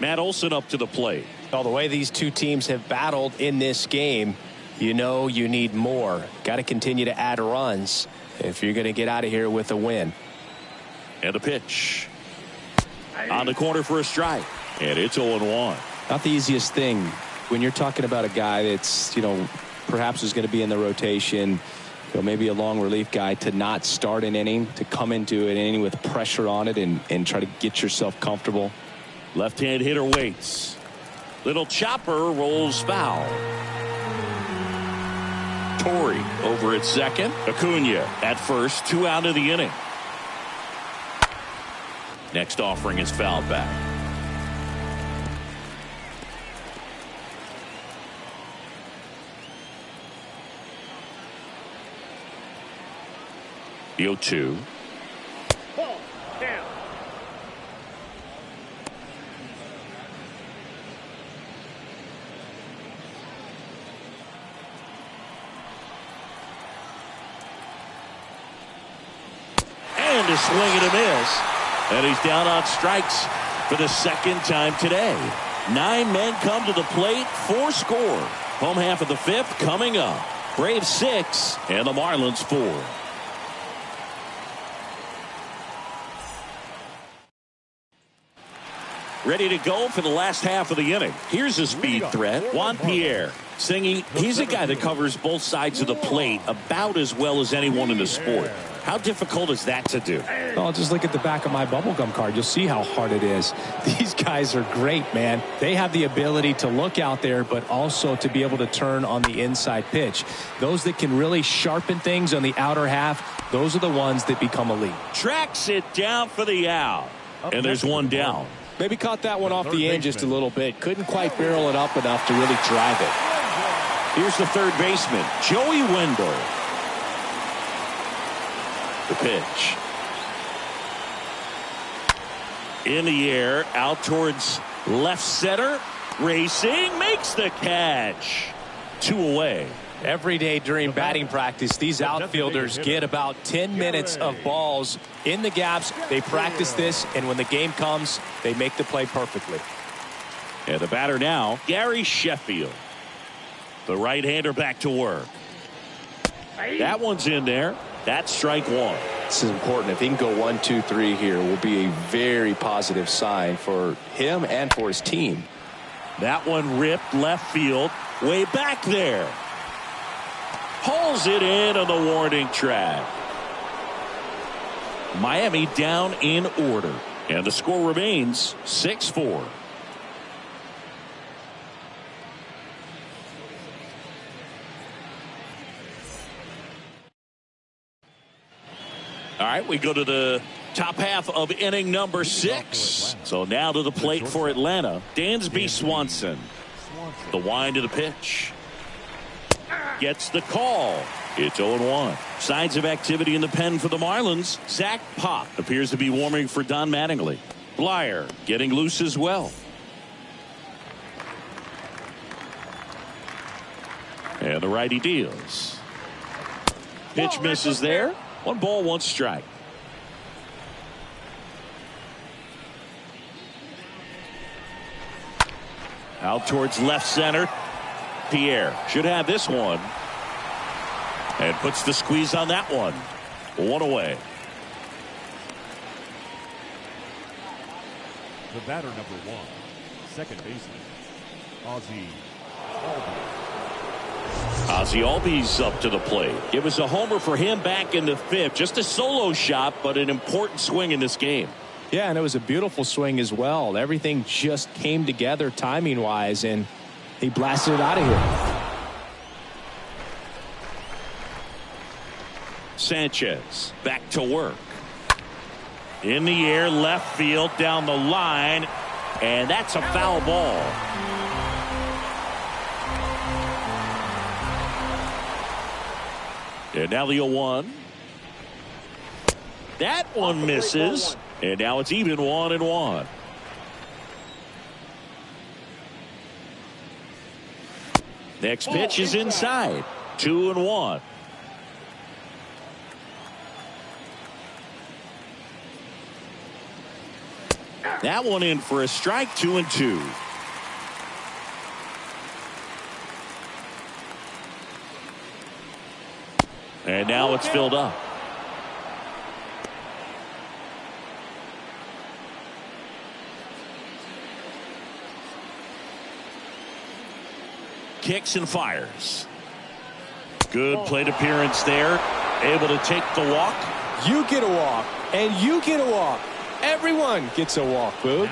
Matt Olson up to the plate. Well, the way these two teams have battled in this game, you know you need more. Got to continue to add runs if you're going to get out of here with a win. And a pitch. On the corner for a strike. And it's 0-1. Not the easiest thing when you're talking about a guy that's, perhaps is going to be in the rotation, maybe a long relief guy, to not start an inning, to come into an inning with pressure on it and try to get yourself comfortable. Left-hand hitter waits. Little chopper rolls foul. Torrey over at second. Acuna at first. 2 out of the inning. Next offering is fouled back. The 0-2. Ball, down. And a swing and a miss. And he's down on strikes for the second time today. 9 men come to the plate, 4 score. Home half of the 5th coming up. Braves 6 and the Marlins 4. Ready to go for the last half of the inning. Here's a speed threat. Juan Pierre. Singy, he's a guy that covers both sides of the plate about as well as anyone in the sport. How difficult is that to do? Well, just look at the back of my bubblegum card. You'll see how hard it is. These guys are great, man. They have the ability to look out there, but also to be able to turn on the inside pitch. Those that can really sharpen things on the outer half, those are the ones that become elite. Tracks it down for the out. And there's one down. Maybe caught that one off the end just a little bit. Couldn't quite barrel it up enough to really drive it. Here's the third baseman, Joey Wendell. The pitch. In the air, out towards left center. Racing, makes the catch. 2 away. Every day during batting practice, these outfielders get about 10 minutes of balls in the gaps. They practice this, and when the game comes, they make the play perfectly. And the batter now, Gary Sheffield. The right-hander back to work. That one's in there. That's strike 1. This is important. If he can go 1, 2, 3 here, will be a very positive sign for him and for his team. That one ripped left field, way back there. Pulls it in on the warning track. Miami down in order, and the score remains 6-4. All right, we go to the top half of inning number 6. So now to the plate for Atlanta, Dansby Swanson. The wind to the pitch. Gets the call. It's 0-1. Signs of activity in the pen for the Marlins. Zach Pop appears to be warming for Don Mattingly. Blyer getting loose as well. And the righty deals. Pitch misses there. 1 ball, 1 strike. Out towards left center. Pierre should have this one. And puts the squeeze on that one. 1 away. The batter number 1, second baseman, Ozzie Albies. Ozzie Albies up to the plate. It was a homer for him back in the 5th. Just a solo shot, but an important swing in this game. Yeah, and it was a beautiful swing as well. Everything just came together timing-wise, and he blasted it out of here. Sanchez back to work. In the air, left field, down the line, and that's a foul ball. And now the 0-1. That one misses, and now it's even 1-1. Next pitch is inside. 2-1. That one in for a strike. 2-2. And now it's filled up. Kicks and fires. Good plate appearance there. Able to take the walk. You get a walk, and you get a walk. Everyone gets a walk, Boog.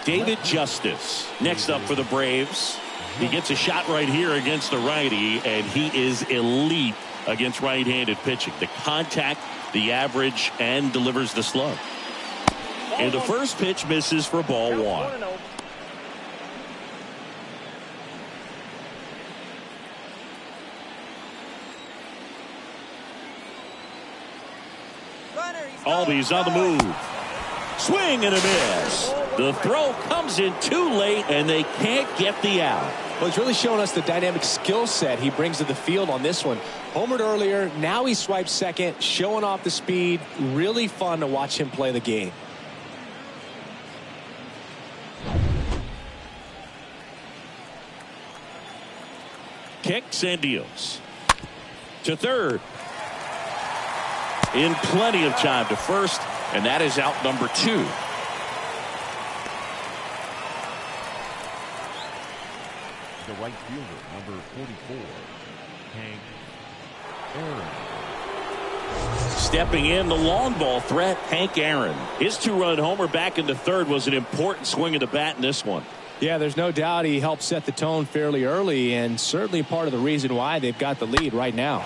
David Justice next up for the Braves. He gets a shot right here against the righty, and he is elite against right-handed pitching. The contact, the average, and delivers the slug. And the first pitch misses for ball 1. Albies on the move. Swing and a miss. The throw comes in too late, and they can't get the out. Well, he's really showing us the dynamic skill set he brings to the field on this one. Homered earlier, now he swipes second, showing off the speed. Really fun to watch him play the game. Kicks and deals. To third. In plenty of time to first, and that is out number 2. The right fielder, number 44, Hank Aaron. Stepping in, the long ball threat, Hank Aaron. His 2-run homer back into third was an important swing of the bat in this one. Yeah, there's no doubt he helped set the tone fairly early, and certainly part of the reason why they've got the lead right now.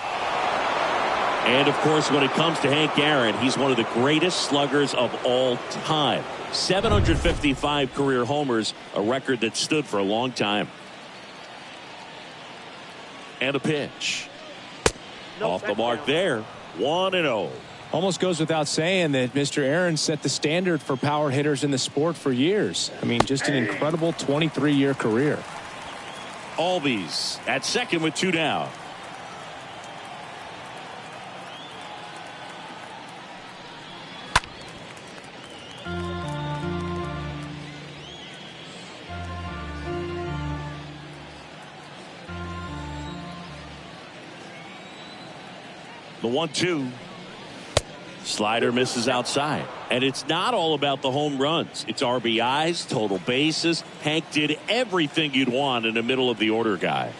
And, of course, when it comes to Hank Aaron, he's one of the greatest sluggers of all time. 755 career homers, a record that stood for a long time. And a pitch. Off the mark there. 1-0. Almost goes without saying that Mr. Aaron set the standard for power hitters in the sport for years. I mean, just an incredible 23-year career. Albies at second with 2 down. The 1-2. Slider misses outside. And it's not all about the home runs. It's RBIs, total bases. Hank did everything you'd want in the middle of the order guy.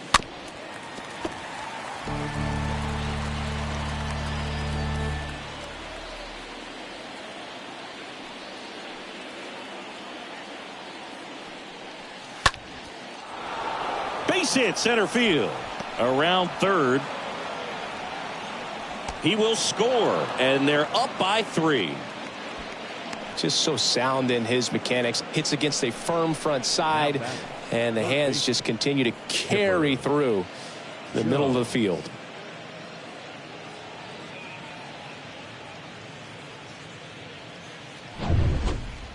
Base hit center field. Around third. He will score, and they're up by 3. Just so sound in his mechanics. Hits against a firm front side, and the hands just continue to carry through the middle of the field.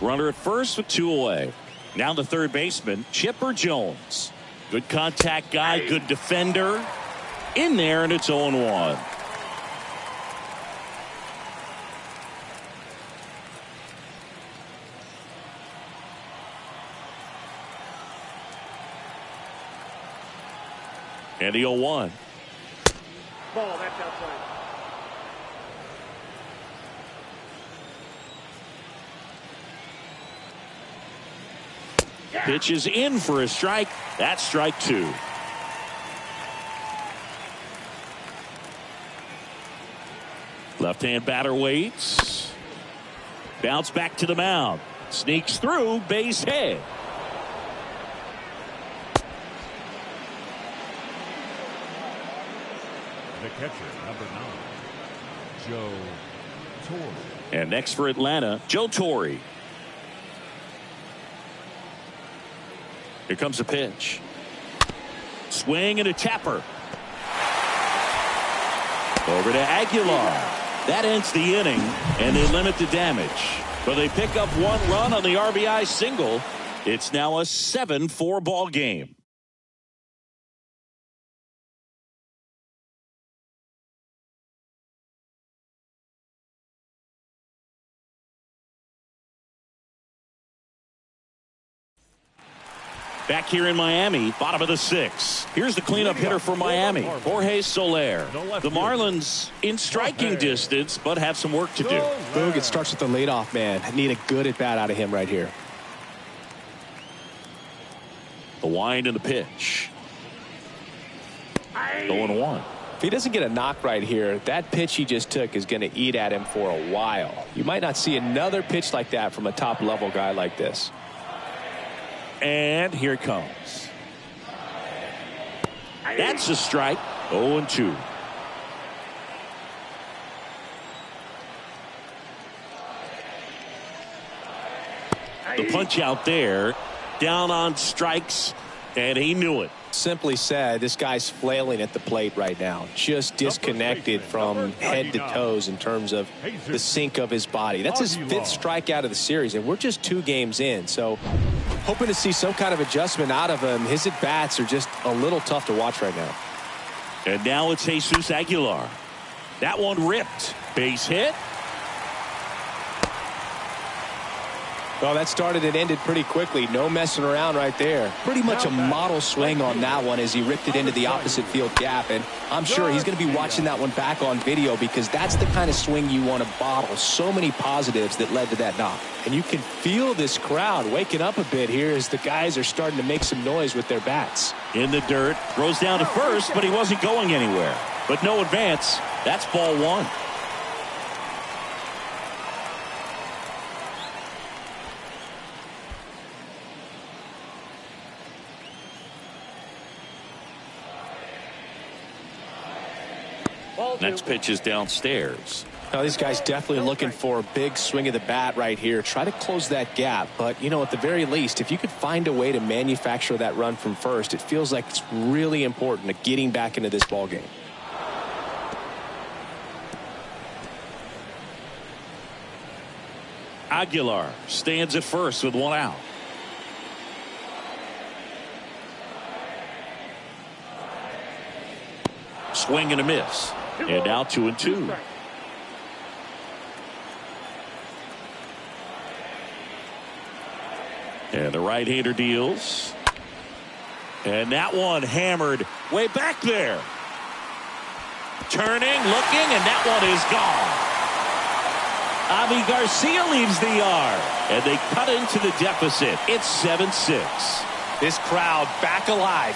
Runner at first with 2 away. Now the third baseman, Chipper Jones. Good contact guy, good defender. In there, and it's 0-1. And the 0-1. Ball, that's outside. Pitch is in for a strike. That's strike 2. Left-hand batter waits. Bounce back to the mound. Sneaks through, base hit. The catcher, number 9, Joe Torre. And next for Atlanta, Joe Torre. Here comes a pitch. Swing and a tapper. Over to Aguilar. That ends the inning, and they limit the damage. But they pick up 1 run on the RBI single. It's now a 7-4 ball game. Back here in Miami, bottom of the 6th. Here's the cleanup hitter for Miami, Jorge Soler. The Marlins in striking distance, but have some work to do. Boog, it starts with the leadoff man. I need a good at bat out of him right here. The wind and the pitch. 0-1. If he doesn't get a knock right here, that pitch he just took is going to eat at him for a while. You might not see another pitch like that from a top level guy like this. And here it comes. That's a strike. 0-2. The punch out there. Down on strikes. And he knew it. Simply said, this guy's flailing at the plate right now. Just disconnected from head to toes in terms of the sink of his body. That's his 5th strikeout of the series, and we're just 2 games in. So hoping to see some kind of adjustment out of him. His at-bats are just a little tough to watch right now. And now it's Jesus Aguilar. That one ripped. Base hit. Well, that started and ended pretty quickly. No messing around right there. Pretty much a model swing on that one as he ripped it into the opposite field gap. And I'm sure he's going to be watching that one back on video because that's the kind of swing you want to bottle. So many positives that led to that knock. And you can feel this crowd waking up a bit here as the guys are starting to make some noise with their bats. In the dirt. Throws down to first, but he wasn't going anywhere. But no advance. That's ball 1. Next pitch is downstairs. Now these guys definitely looking for a big swing of the bat right here. Try to close that gap. But, you know, at the very least, if you could find a way to manufacture that run from first, it feels like it's really important to getting back into this ball game. Aguilar stands at first with 1 out. Swing and a miss. And now 2-2. And the right-hander deals. And that one hammered way back there. Turning, looking, and that one is gone. Avi Garcia leaves the yard, and they cut into the deficit. It's 7-6. This crowd back alive.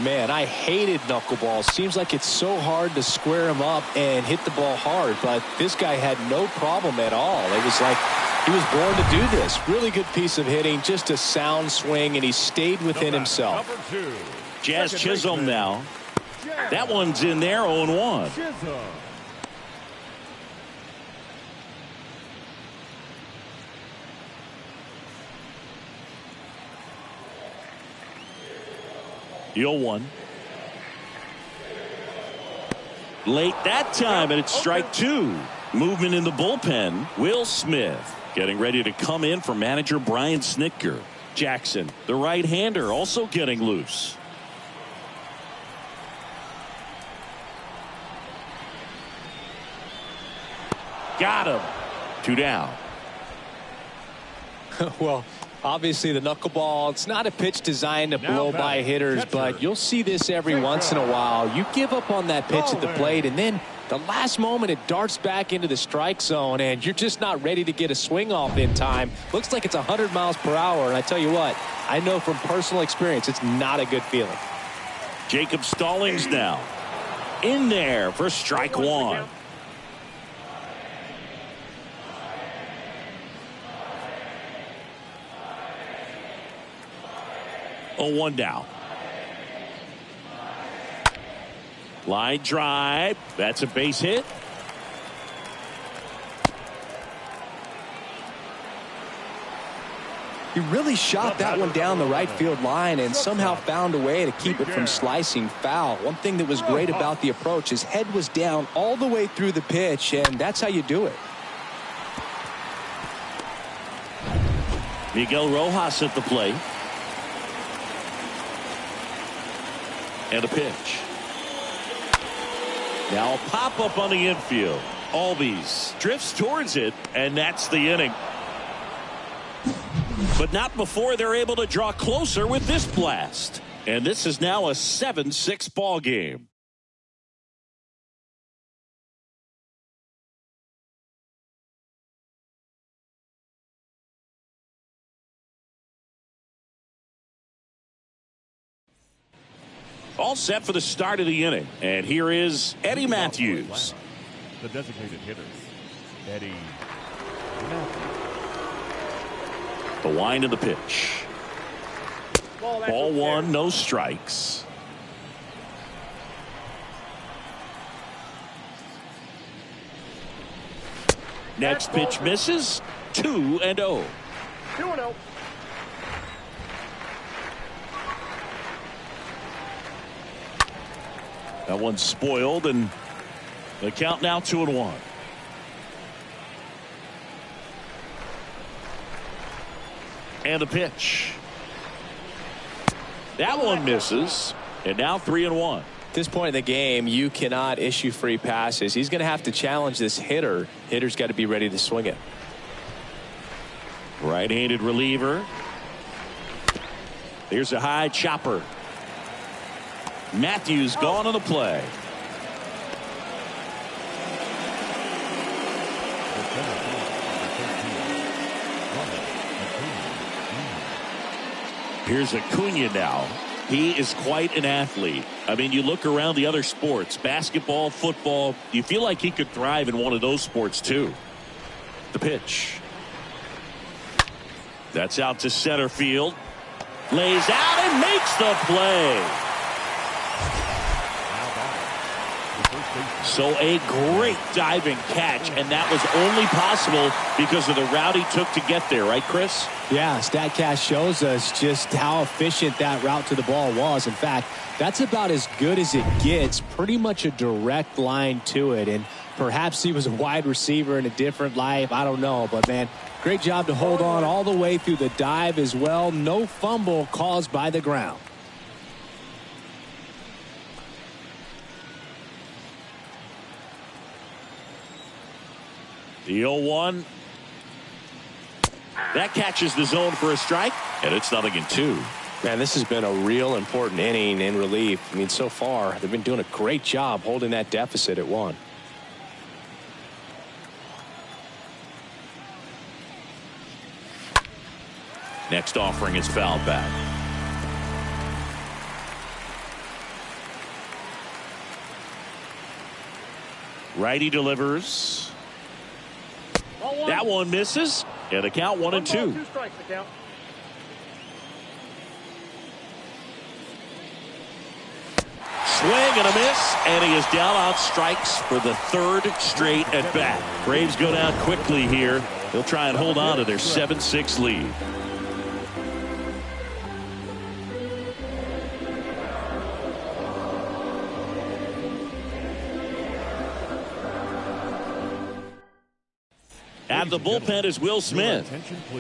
Man, I hated knuckleball. Seems like it's so hard to square him up and hit the ball hard, but this guy had no problem at all. It was like he was born to do this. Really good piece of hitting, just a sound swing, and he stayed within himself. Jazz Chisholm now. That one's in there, 0-1. The 0-1. Late that time, and it's strike two. Movement in the bullpen. Will Smith getting ready to come in for manager Brian Snitker. Jackson, the right-hander, also getting loose. Got him. 2 down. Well, obviously the knuckleball, it's not a pitch designed to blow by hitters, but you'll see this every once in a while. You give up on that pitch at the plate, and then the last moment it darts back into the strike zone, and you're just not ready to get a swing off in time. Looks like it's 100 miles per hour, and I tell you what, I know from personal experience it's not a good feeling. Jacob Stallings now in there for strike one. Oh, 1 down. Line drive. That's a base hit. He really shot that one down the right field line and somehow found a way to keep it from slicing foul. One thing that was great about the approach, his head was down all the way through the pitch, and that's how you do it. Miguel Rojas at the plate. And a pitch. Now a pop-up on the infield. Albies drifts towards it, and that's the inning. But not before they're able to draw closer with this blast. And this is now a 7-6 ball game. All set for the start of the inning. And here is Eddie Matthews. The designated hitter, Eddie Matthews. The wind of the pitch. Ball one, no strikes. Next pitch misses. 2-0. 2-0. That one's spoiled, and the count now 2-1. And the pitch. That one misses, and now 3-1. At this point in the game, you cannot issue free passes. He's going to have to challenge this hitter. Hitter's got to be ready to swing it. Right-handed reliever. Here's a high chopper. Matthews gone on the play. Here's Acuna now. He is quite an athlete. I mean, you look around the other sports, basketball, football, you feel like he could thrive in one of those sports too. The pitch. That's out to center field. Lays out and makes the play. So a great diving catch, and that was only possible because of the route he took to get there, right, Chris? Yeah, StatCast shows us just how efficient that route to the ball was. In fact, that's about as good as it gets, pretty much a direct line to it. And perhaps he was a wide receiver in a different life. I don't know, but man, great job to hold on all the way through the dive as well. No fumble caused by the ground. The 0-1. That catches the zone for a strike, and it's 0-2. Man, this has been a real important inning in relief. I mean, so far, they've been doing a great job holding that deficit at 1. Next offering is fouled back. Righty delivers. That one misses. And a count 1-2. 2 strikes the count. Swing and a miss, and he is down on strikes for the 3rd straight at bat. Braves go down quickly here. They'll try and hold on to their 7-6 lead. At the bullpen is Will Smith,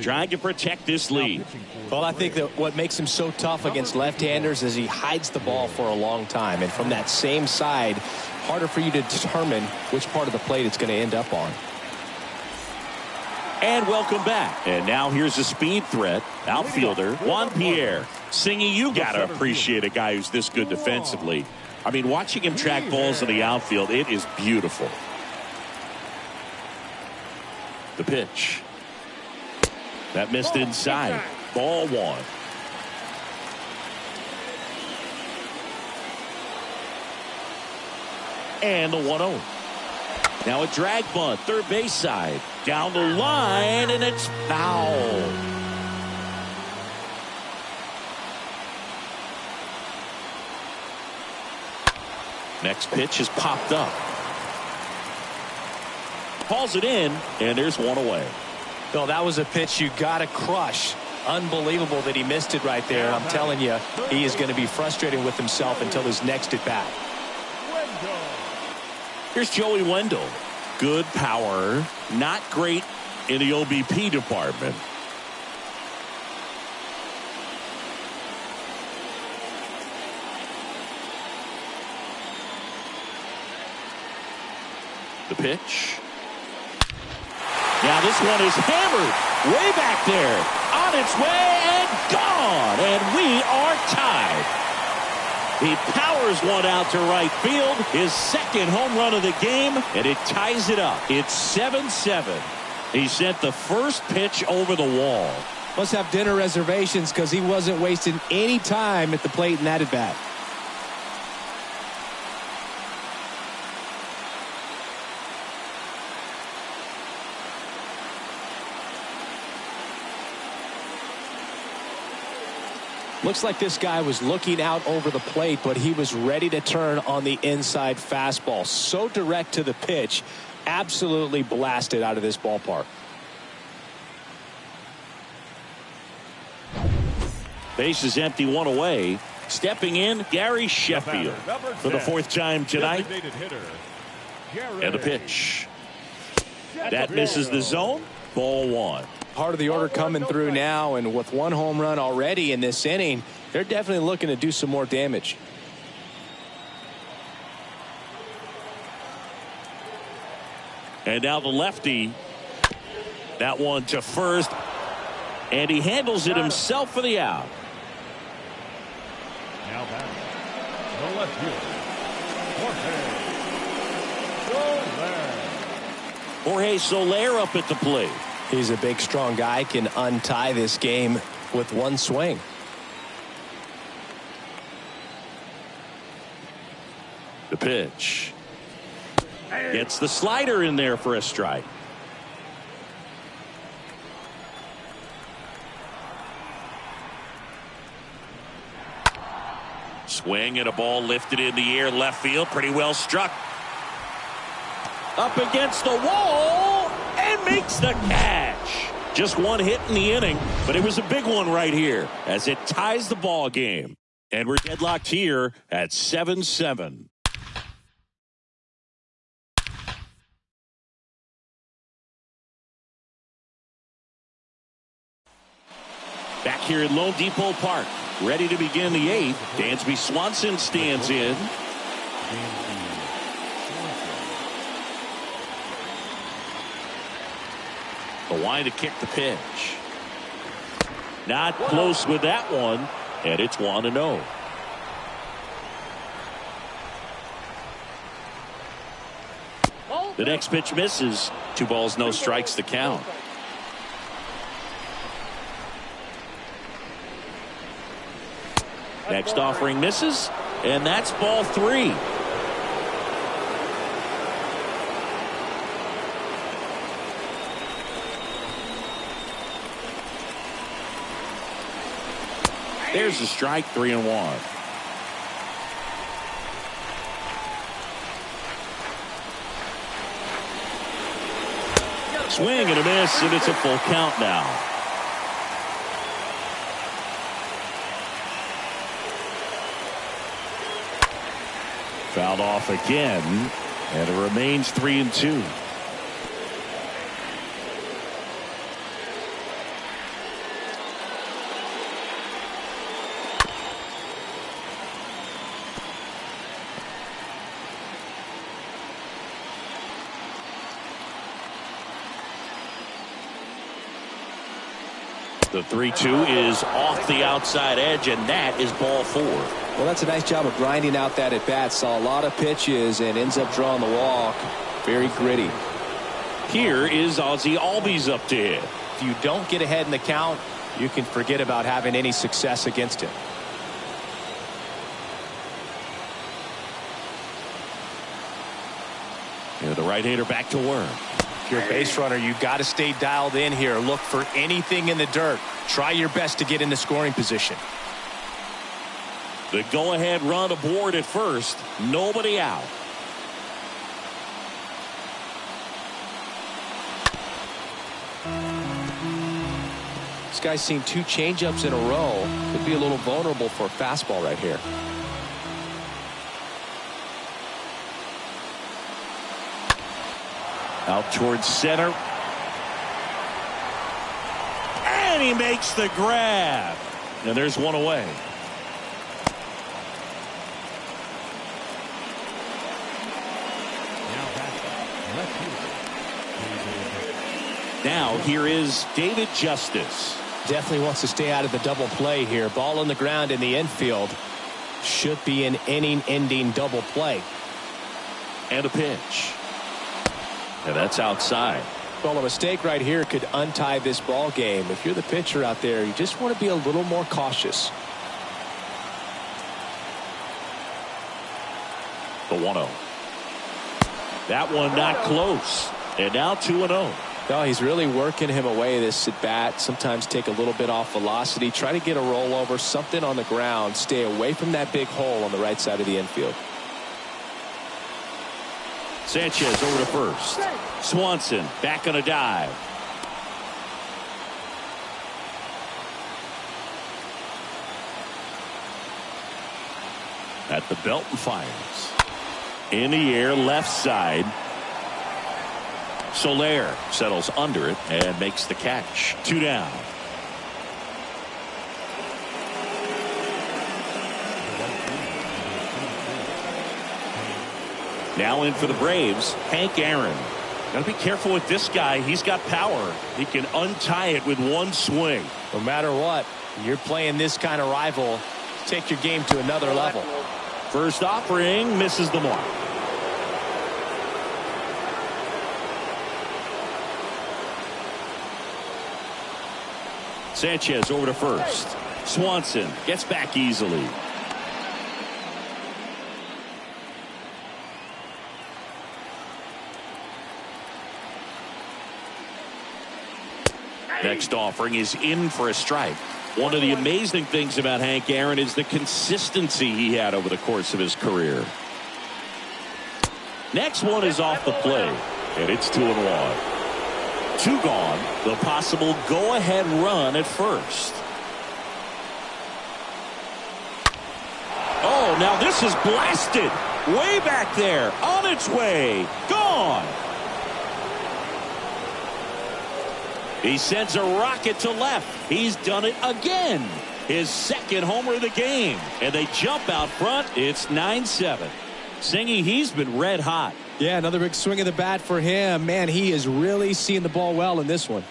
trying to protect this lead. Well, I think that what makes him so tough against left-handers is he hides the ball for a long time. And from that same side, harder for you to determine which part of the plate it's going to end up on. And welcome back. And now here's a speed threat. Outfielder Juan Pierre. Singy, you got to appreciate a guy who's this good defensively. I mean, watching him track balls in the outfield, it is beautiful. The pitch. That missed inside. Ball 1. And the 1-0. Now a drag bunt, third base side. Down the line, and it's foul. Next pitch is popped up. Calls it in, and there's one away. No, that was a pitch you got to crush. Unbelievable that he missed it right there. I'm telling you, he is going to be frustrated with himself until his next at bat. Here's Joey Wendell. Good power, not great in the OBP department. The pitch. Now this one is hammered way back there, on its way and gone, and we are tied. He powers one out to right field, his second home run of the game, and it ties it up. It's 7-7. He sent the first pitch over the wall. Must have dinner reservations because he wasn't wasting any time at the plate in that at bat. Looks like this guy was looking out over the plate, but he was ready to turn on the inside fastball. So direct to the pitch, absolutely blasted out of this ballpark. Base is empty, one away. Stepping in, Gary Sheffield for the 4th time tonight. And a pitch. That misses the zone. Ball 1. Part of the order coming through now, and with one home run already in this inning, they're definitely looking to do some more damage. And now the lefty. That one to first, and he handles it himself for the out. Now back, the left fielder, Jorge Soler up at the plate. He's a big, strong guy, can untie this game with one swing. The pitch. Gets the slider in there for a strike. Swing and a ball lifted in the air, left field, pretty well struck. Up against the wall and makes the catch. Just one hit in the inning, but it was a big one right here as it ties the ball game. And we're deadlocked here at 7-7. Back here at Lone Depot Park, ready to begin the 8th. Dansby Swanson stands in. The line to kick the pitch. Not close with that one, and it's 1-0. The next pitch misses. 2 balls, no strikes to count. Next offering misses, and that's ball 3. There's a strike, 3-1. Swing and a miss, and it's a full count now. Fouled off again, and it remains 3-2. The 3-2 is off the outside edge, and that is ball 4. Well, that's a nice job of grinding out that at bat. Saw a lot of pitches and ends up drawing the walk. Very gritty. Here is Ozzie Albies up to hit. If you don't get ahead in the count, you can forget about having any success against him. Yeah, the right-hander back to work. If you're a base runner, you've got to stay dialed in here. Look for anything in the dirt. Try your best to get in the scoring position. The go-ahead run aboard at first. Nobody out. This guy's seen 2 changeups in a row. Could be a little vulnerable for a fastball right here. Out towards center. And he makes the grab. And there's one away. Now here is David Justice. Definitely wants to stay out of the double play here. Ball on the ground in the infield. Should be an inning-ending double play. And a pitch. And that's outside. Well, a mistake right here could untie this ball game. If you're the pitcher out there, you just want to be a little more cautious. The 1-0. That one not close. And now 2-0. No, he's really working him away this at bat. Sometimes take a little bit off velocity. Try to get a rollover, something on the ground. Stay away from that big hole on the right side of the infield. Sanchez over to first. Swanson back on a dive. At the belt and fires. In the air, left side. Soler settles under it and makes the catch. 2 down. Now in for the Braves, Hank Aaron. Got to be careful with this guy. He's got power. He can untie it with one swing. No matter what, you're playing this kind of rival. Take your game to another level. First offering misses the mark. Sanchez over to first. Swanson gets back easily. Next offering is in for a strike. One of the amazing things about Hank Aaron is the consistency he had over the course of his career. Next one is off the plate, and it's 2-1. 2 gone. The possible go-ahead run at first. Oh, now this is blasted. Way back there. On its way. Gone. He sends a rocket to left. He's done it again. His second homer of the game. And they jump out front. It's 9-7. Singy, he's been red hot. Yeah, another big swing of the bat for him. Man, he is really seeing the ball well in this one.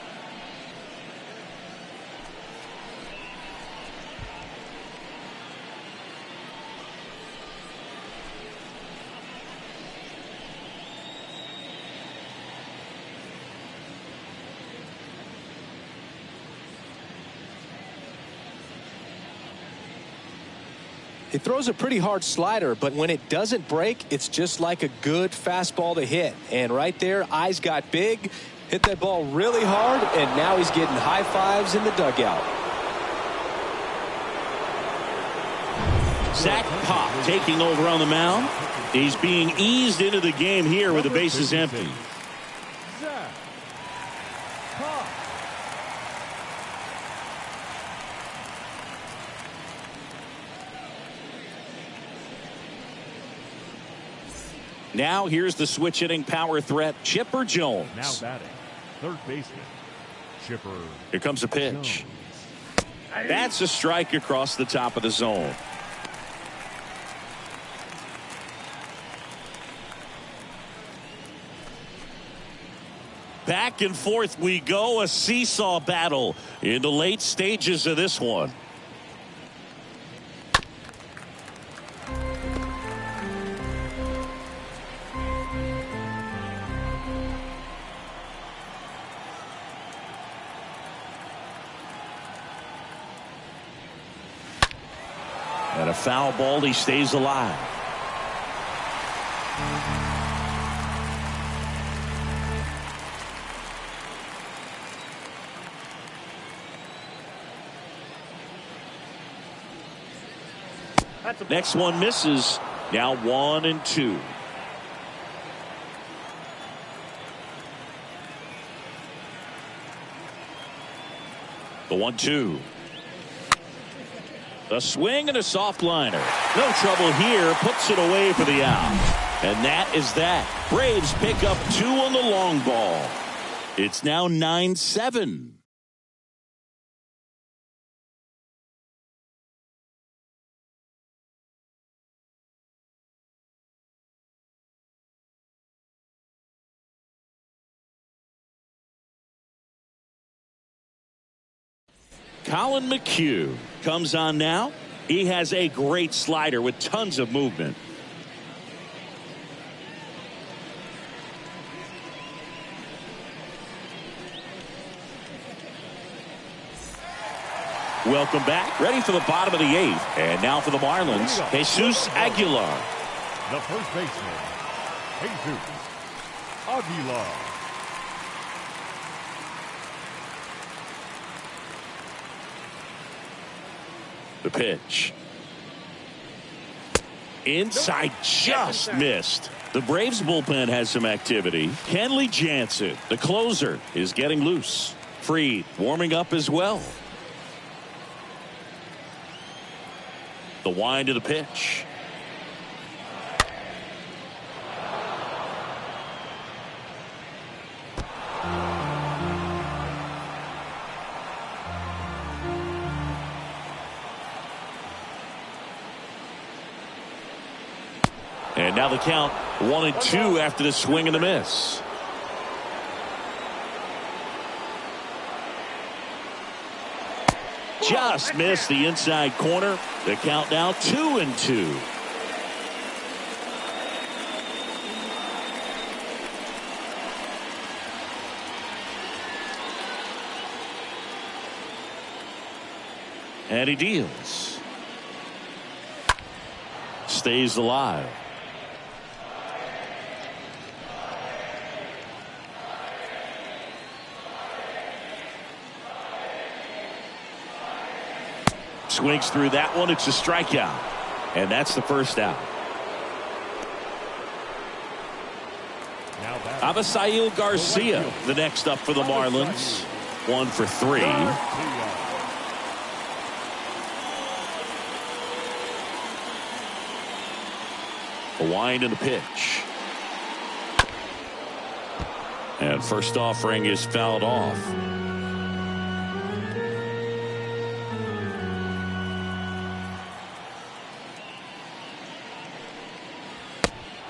He throws a pretty hard slider, but when it doesn't break, it's just like a good fastball to hit. And right there, eyes got big, hit that ball really hard, and now he's getting high fives in the dugout. Zach Pop taking over on the mound. He's being eased into the game here with the bases empty. Zach Pop. Now here's the switch hitting power threat, Chipper Jones. Now batting, third baseman, Chipper. Here comes a pitch. That's a strike across the top of the zone. Back and forth we go, a seesaw battle in the late stages of this one. And a foul ball, he stays alive. Next one misses. Now 1-2. The 1-2. A swing and a soft liner. No trouble here. Puts it away for the out. And that is that. Braves pick up 2 on the long ball. It's now 9-7. Colin McHugh comes on now. He has a great slider with tons of movement. Welcome back. Ready for the bottom of the 8th. And now for the Marlins, Jesus Aguilar. The first baseman, Jesus Aguilar. The pitch. Inside, just missed. The Braves bullpen has some activity. Kenley Jansen, the closer, is getting loose. Fried warming up as well. The wind of the pitch. And now the count 1-2 after the swing and the miss. Just missed the inside corner. The count now 2-2. And he deals. Stays alive. Swings through that one. It's a strikeout. And that's the first out. Avisail Garcia, the next up for the Marlins. 1 for 3. A wind and a pitch. And first offering is fouled off.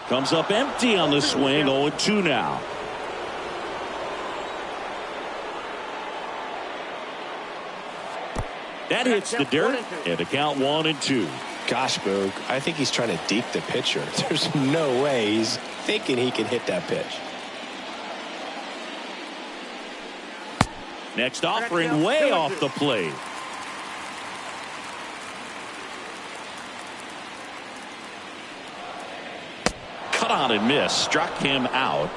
Comes up empty on the swing. 0-2 now. That hits the dirt, and the count 1-2. Gosh, Boog, I think he's trying to deke the pitcher. There's no way he's thinking he can hit that pitch. Next offering way off the plate. cut on and miss. Struck him out.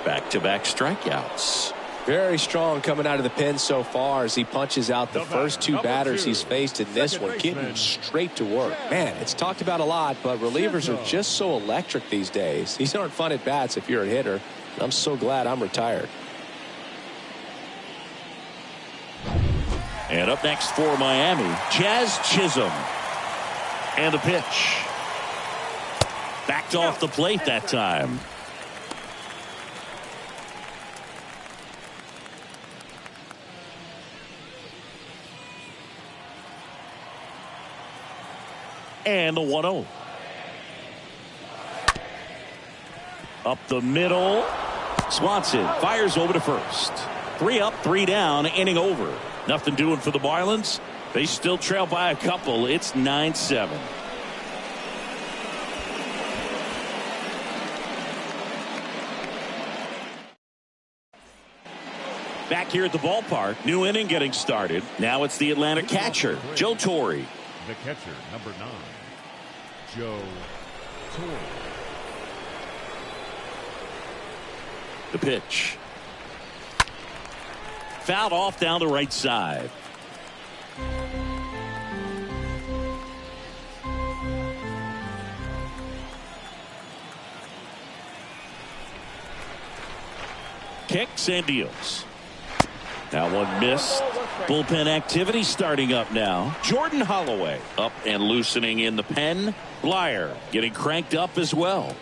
Back-to-back strikeouts. Very strong coming out of the pen so far as he punches out the first two batters he's faced in this one, getting straight to work. Man, it's talked about a lot, but relievers are just so electric these days. These aren't fun at bats if you're a hitter. I'm so glad I'm retired. And up next for Miami, Jazz Chisholm. And a pitch. Backed off the plate that time. And the 1-0. Up the middle. Swanson fires over to first. 3 up, 3 down, inning over. Nothing doing for the Marlins. They still trail by a couple. It's 9-7. Back here at the ballpark, new inning getting started. Now it's the Atlanta catcher, Joe Torre. The catcher, number 9, Joe Torre. The pitch. Fouled off down the right side. Kicks and deals. That one missed. Bullpen activity starting up now. Jordan Holloway up and loosening in the pen. Blyer getting cranked up as well.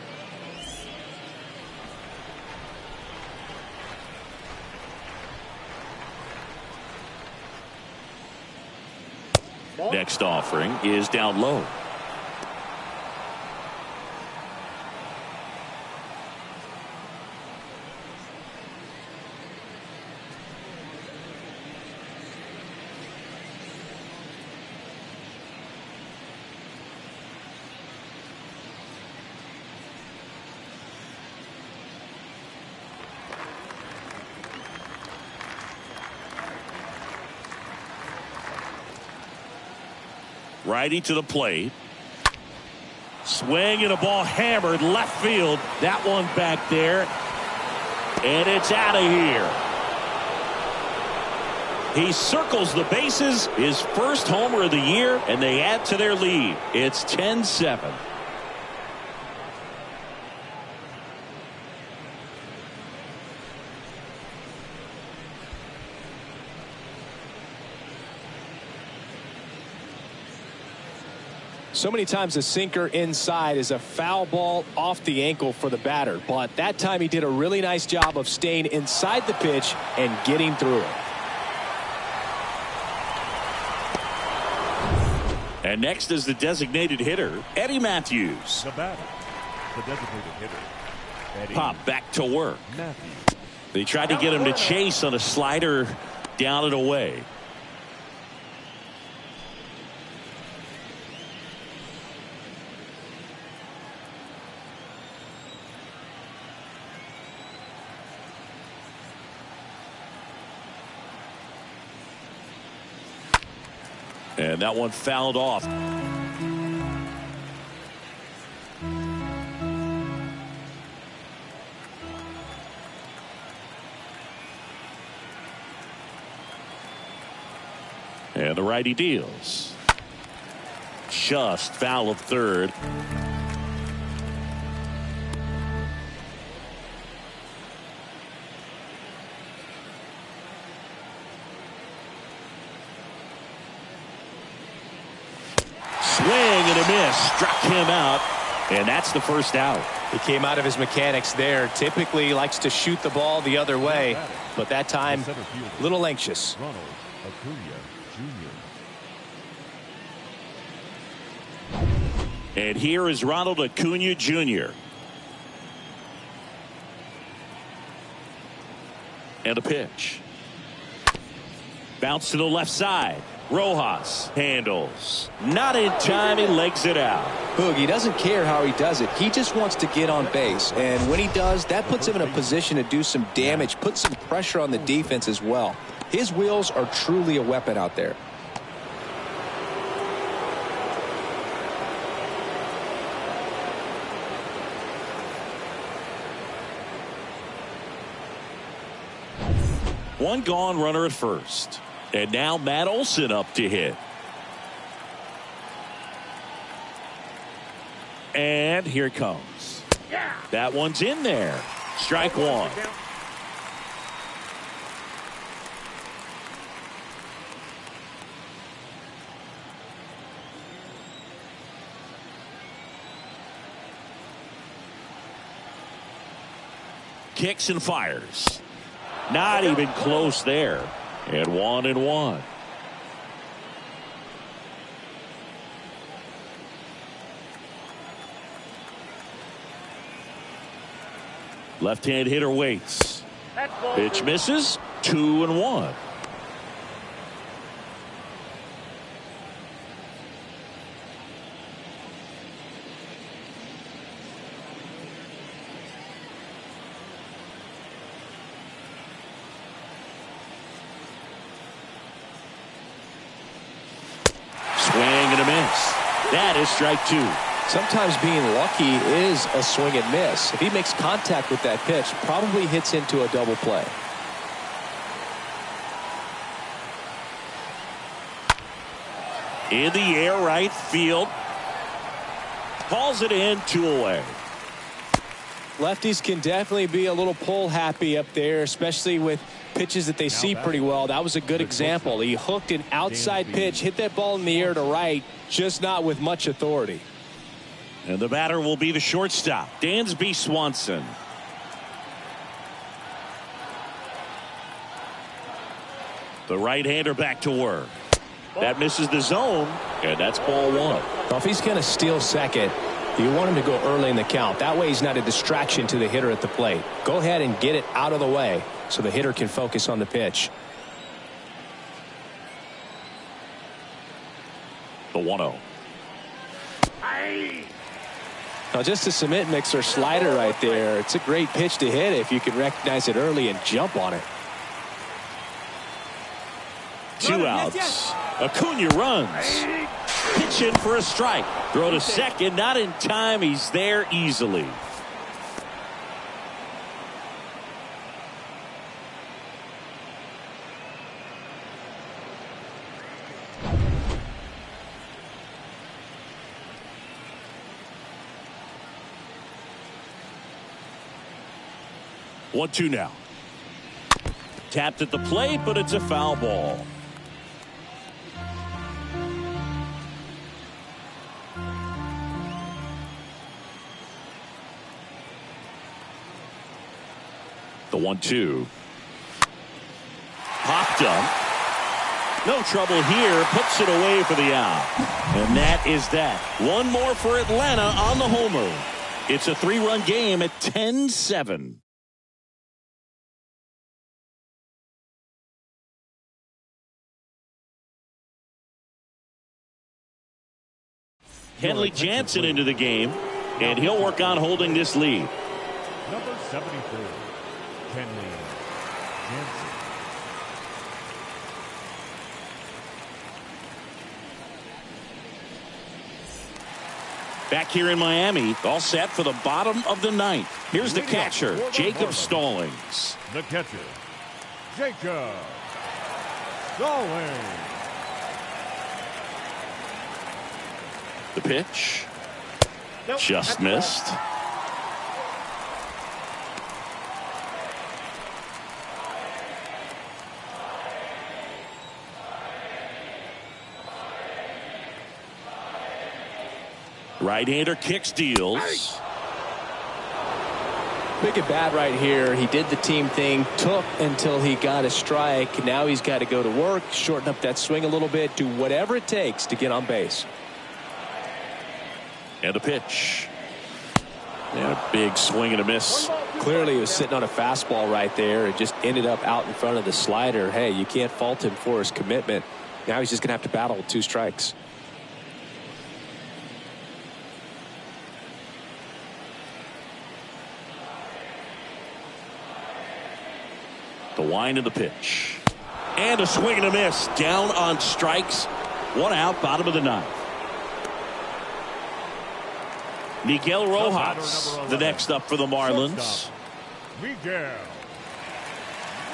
Next offering is down low. Righty to the plate. Swing and a ball hammered left field. That one back there. And it's out of here. He circles the bases. His first homer of the year. And they add to their lead. It's 10-7. So many times a sinker inside is a foul ball off the ankle for the batter, but that time he did a really nice job of staying inside the pitch and getting through it. And next is the designated hitter, Eddie Matthews. The batter, the designated hitter, Eddie Pop back to work. Matthews. They tried to get him to chase on a slider down and away. And that one fouled off. And the righty deals. Just foul of third. Swing and a miss. Struck him out. And that's the first out. He came out of his mechanics there. Typically likes to shoot the ball the other way, but that time a little anxious. Ronald Acuna Jr. And here is Ronald Acuna Jr. And a pitch. Bounce to the left side. Rojas handles. Not in time. He legs it out. Boog, he doesn't care how he does it. He just wants to get on base. And when he does, that puts him in a position to do some damage, put some pressure on the defense as well. His wheels are truly a weapon out there. One gone, runner at first. And now Matt Olson up to hit. And here it comes. That one's in there. Strike one. Kicks and fires. Not even close there. And 1-1. Left-hand hitter waits. Pitch misses. 2-1. That is strike two. Sometimes being lucky is a swing and miss. If he makes contact with that pitch, probably hits into a double play. In the air, right field. Calls it in, 2 away. Lefties can definitely be a little pull happy up there, especially with pitches that they see pretty well. That was a good example. He hooked an outside pitch, hit that ball in the air to right, just not with much authority. And the batter will be the shortstop, Dansby Swanson. The right-hander back to work. That misses the zone, and that's ball one. Well, if he's going to steal second, you want him to go early in the count. That way he's not a distraction to the hitter at the plate. Go ahead and get it out of the way so the hitter can focus on the pitch. The 1-0. Now just a cement mixer slider right there. It's a great pitch to hit if you can recognize it early and jump on it. 2 outs. Acuna runs. Pitch in for a strike. Throw to second. Not in time. He's there easily. One, two now. Tapped at the plate, but it's a foul ball. The 1-2. Popped up. No trouble here. Puts it away for the out. And that is that. One more for Atlanta on the homer. It's a 3-run game at 10-7. Kenley Jansen into the game, and he'll work on holding this lead. Number 74, Kenley Jansen. Back here in Miami, all set for the bottom of the ninth. Here's the catcher, Jacob Stallings. The catcher, Jacob Stallings. The pitch. Just missed. Right-hander kicks, deals. Big at bat right here. He did the team thing, took until he got a strike. Now he's got to go to work, shorten up that swing a little bit, do whatever it takes to get on base. And a pitch. And a big swing and a miss. Clearly he was sitting on a fastball right there. It just ended up out in front of the slider. Hey, you can't fault him for his commitment. Now he's just going to have to battle with 2 strikes. The wind of the pitch. And a swing and a miss. Down on strikes. 1 out, bottom of the ninth. Miguel Rojas, the next up for the Marlins. Miguel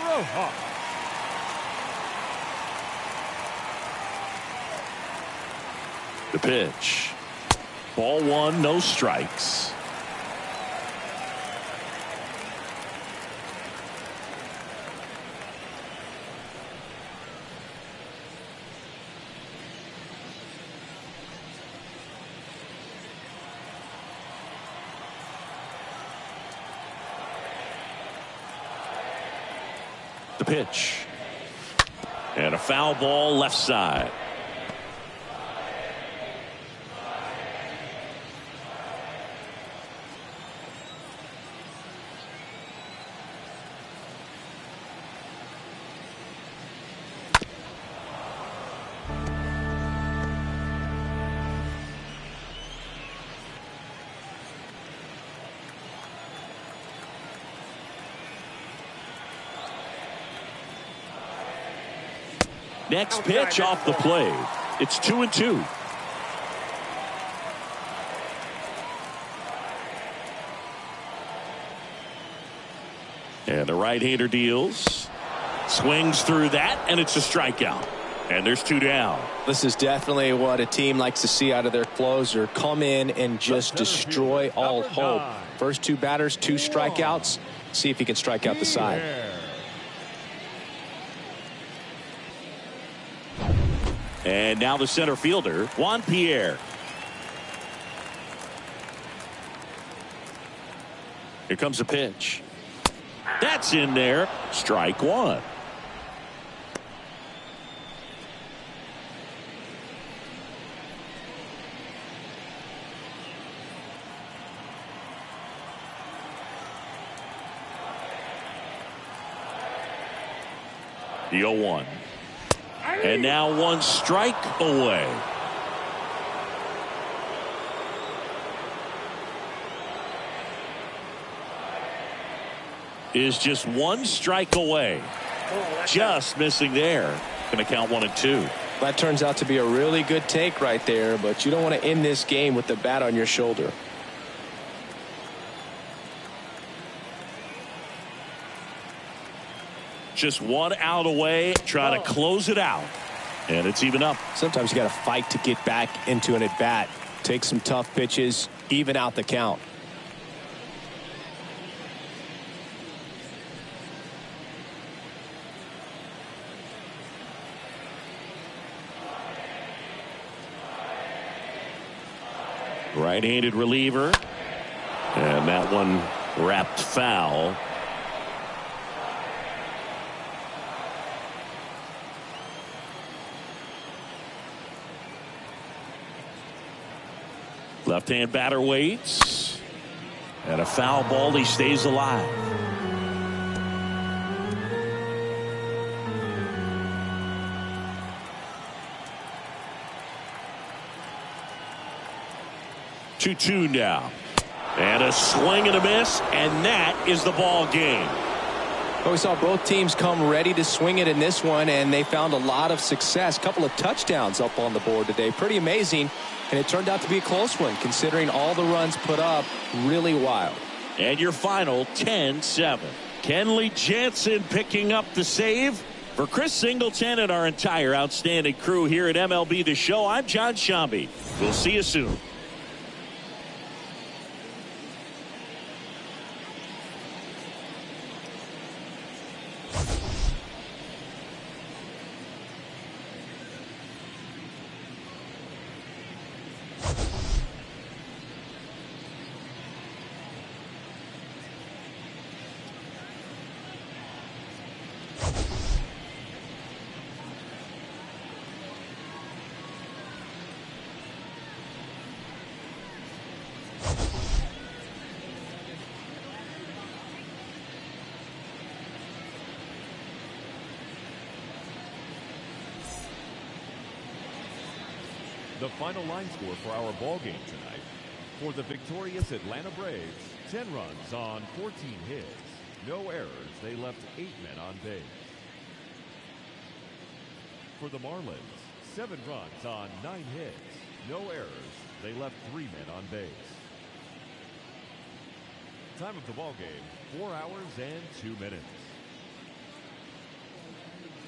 Rojas. The pitch. Ball one, no strikes. The pitch. And a foul ball left side. Next pitch off the plate. It's 2-2. And the right-hander deals. Swings through that, and it's a strikeout. And there's 2 down. This is definitely what a team likes to see out of their closer. Come in and just destroy all hope. First 2 batters, 2 strikeouts. See if he can strike out the side. And now the center fielder, Juan Pierre. Here comes a pitch. That's in there. Strike 1. The 0-1. And now 1 strike away. Is just 1 strike away. Just missing there. Going to count 1 and 2. That turns out to be a really good take right there, but you don't want to end this game with the bat on your shoulder. Just 1 out away, trying to close it out. And it's even up. Sometimes you got to fight to get back into an at-bat. Take some tough pitches, even out the count. Right-handed reliever. And that one wrapped foul. Left-hand batter waits. And a foul ball. He stays alive. Two now. And a swing and a miss. And that is the ball game. Well, we saw both teams come ready to swing it in this one, and they found a lot of success. Couple of touchdowns up on the board today. Pretty amazing. And it turned out to be a close one, considering all the runs put up. Really wild. And your final 10-7. Kenley Jansen picking up the save. For Chris Singleton and our entire outstanding crew here at MLB The Show, I'm John Shambi. We'll see you soon. The final line score for our ball game tonight. For the victorious Atlanta Braves, 10 runs on 14 hits. No errors. They left 8 men on base. For the Marlins, 7 runs on 9 hits. No errors. They left 3 men on base. Time of the ball game, 4 hours and 2 minutes.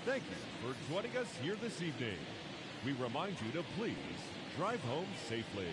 Thank you for joining us here this evening. We remind you to please drive home safely.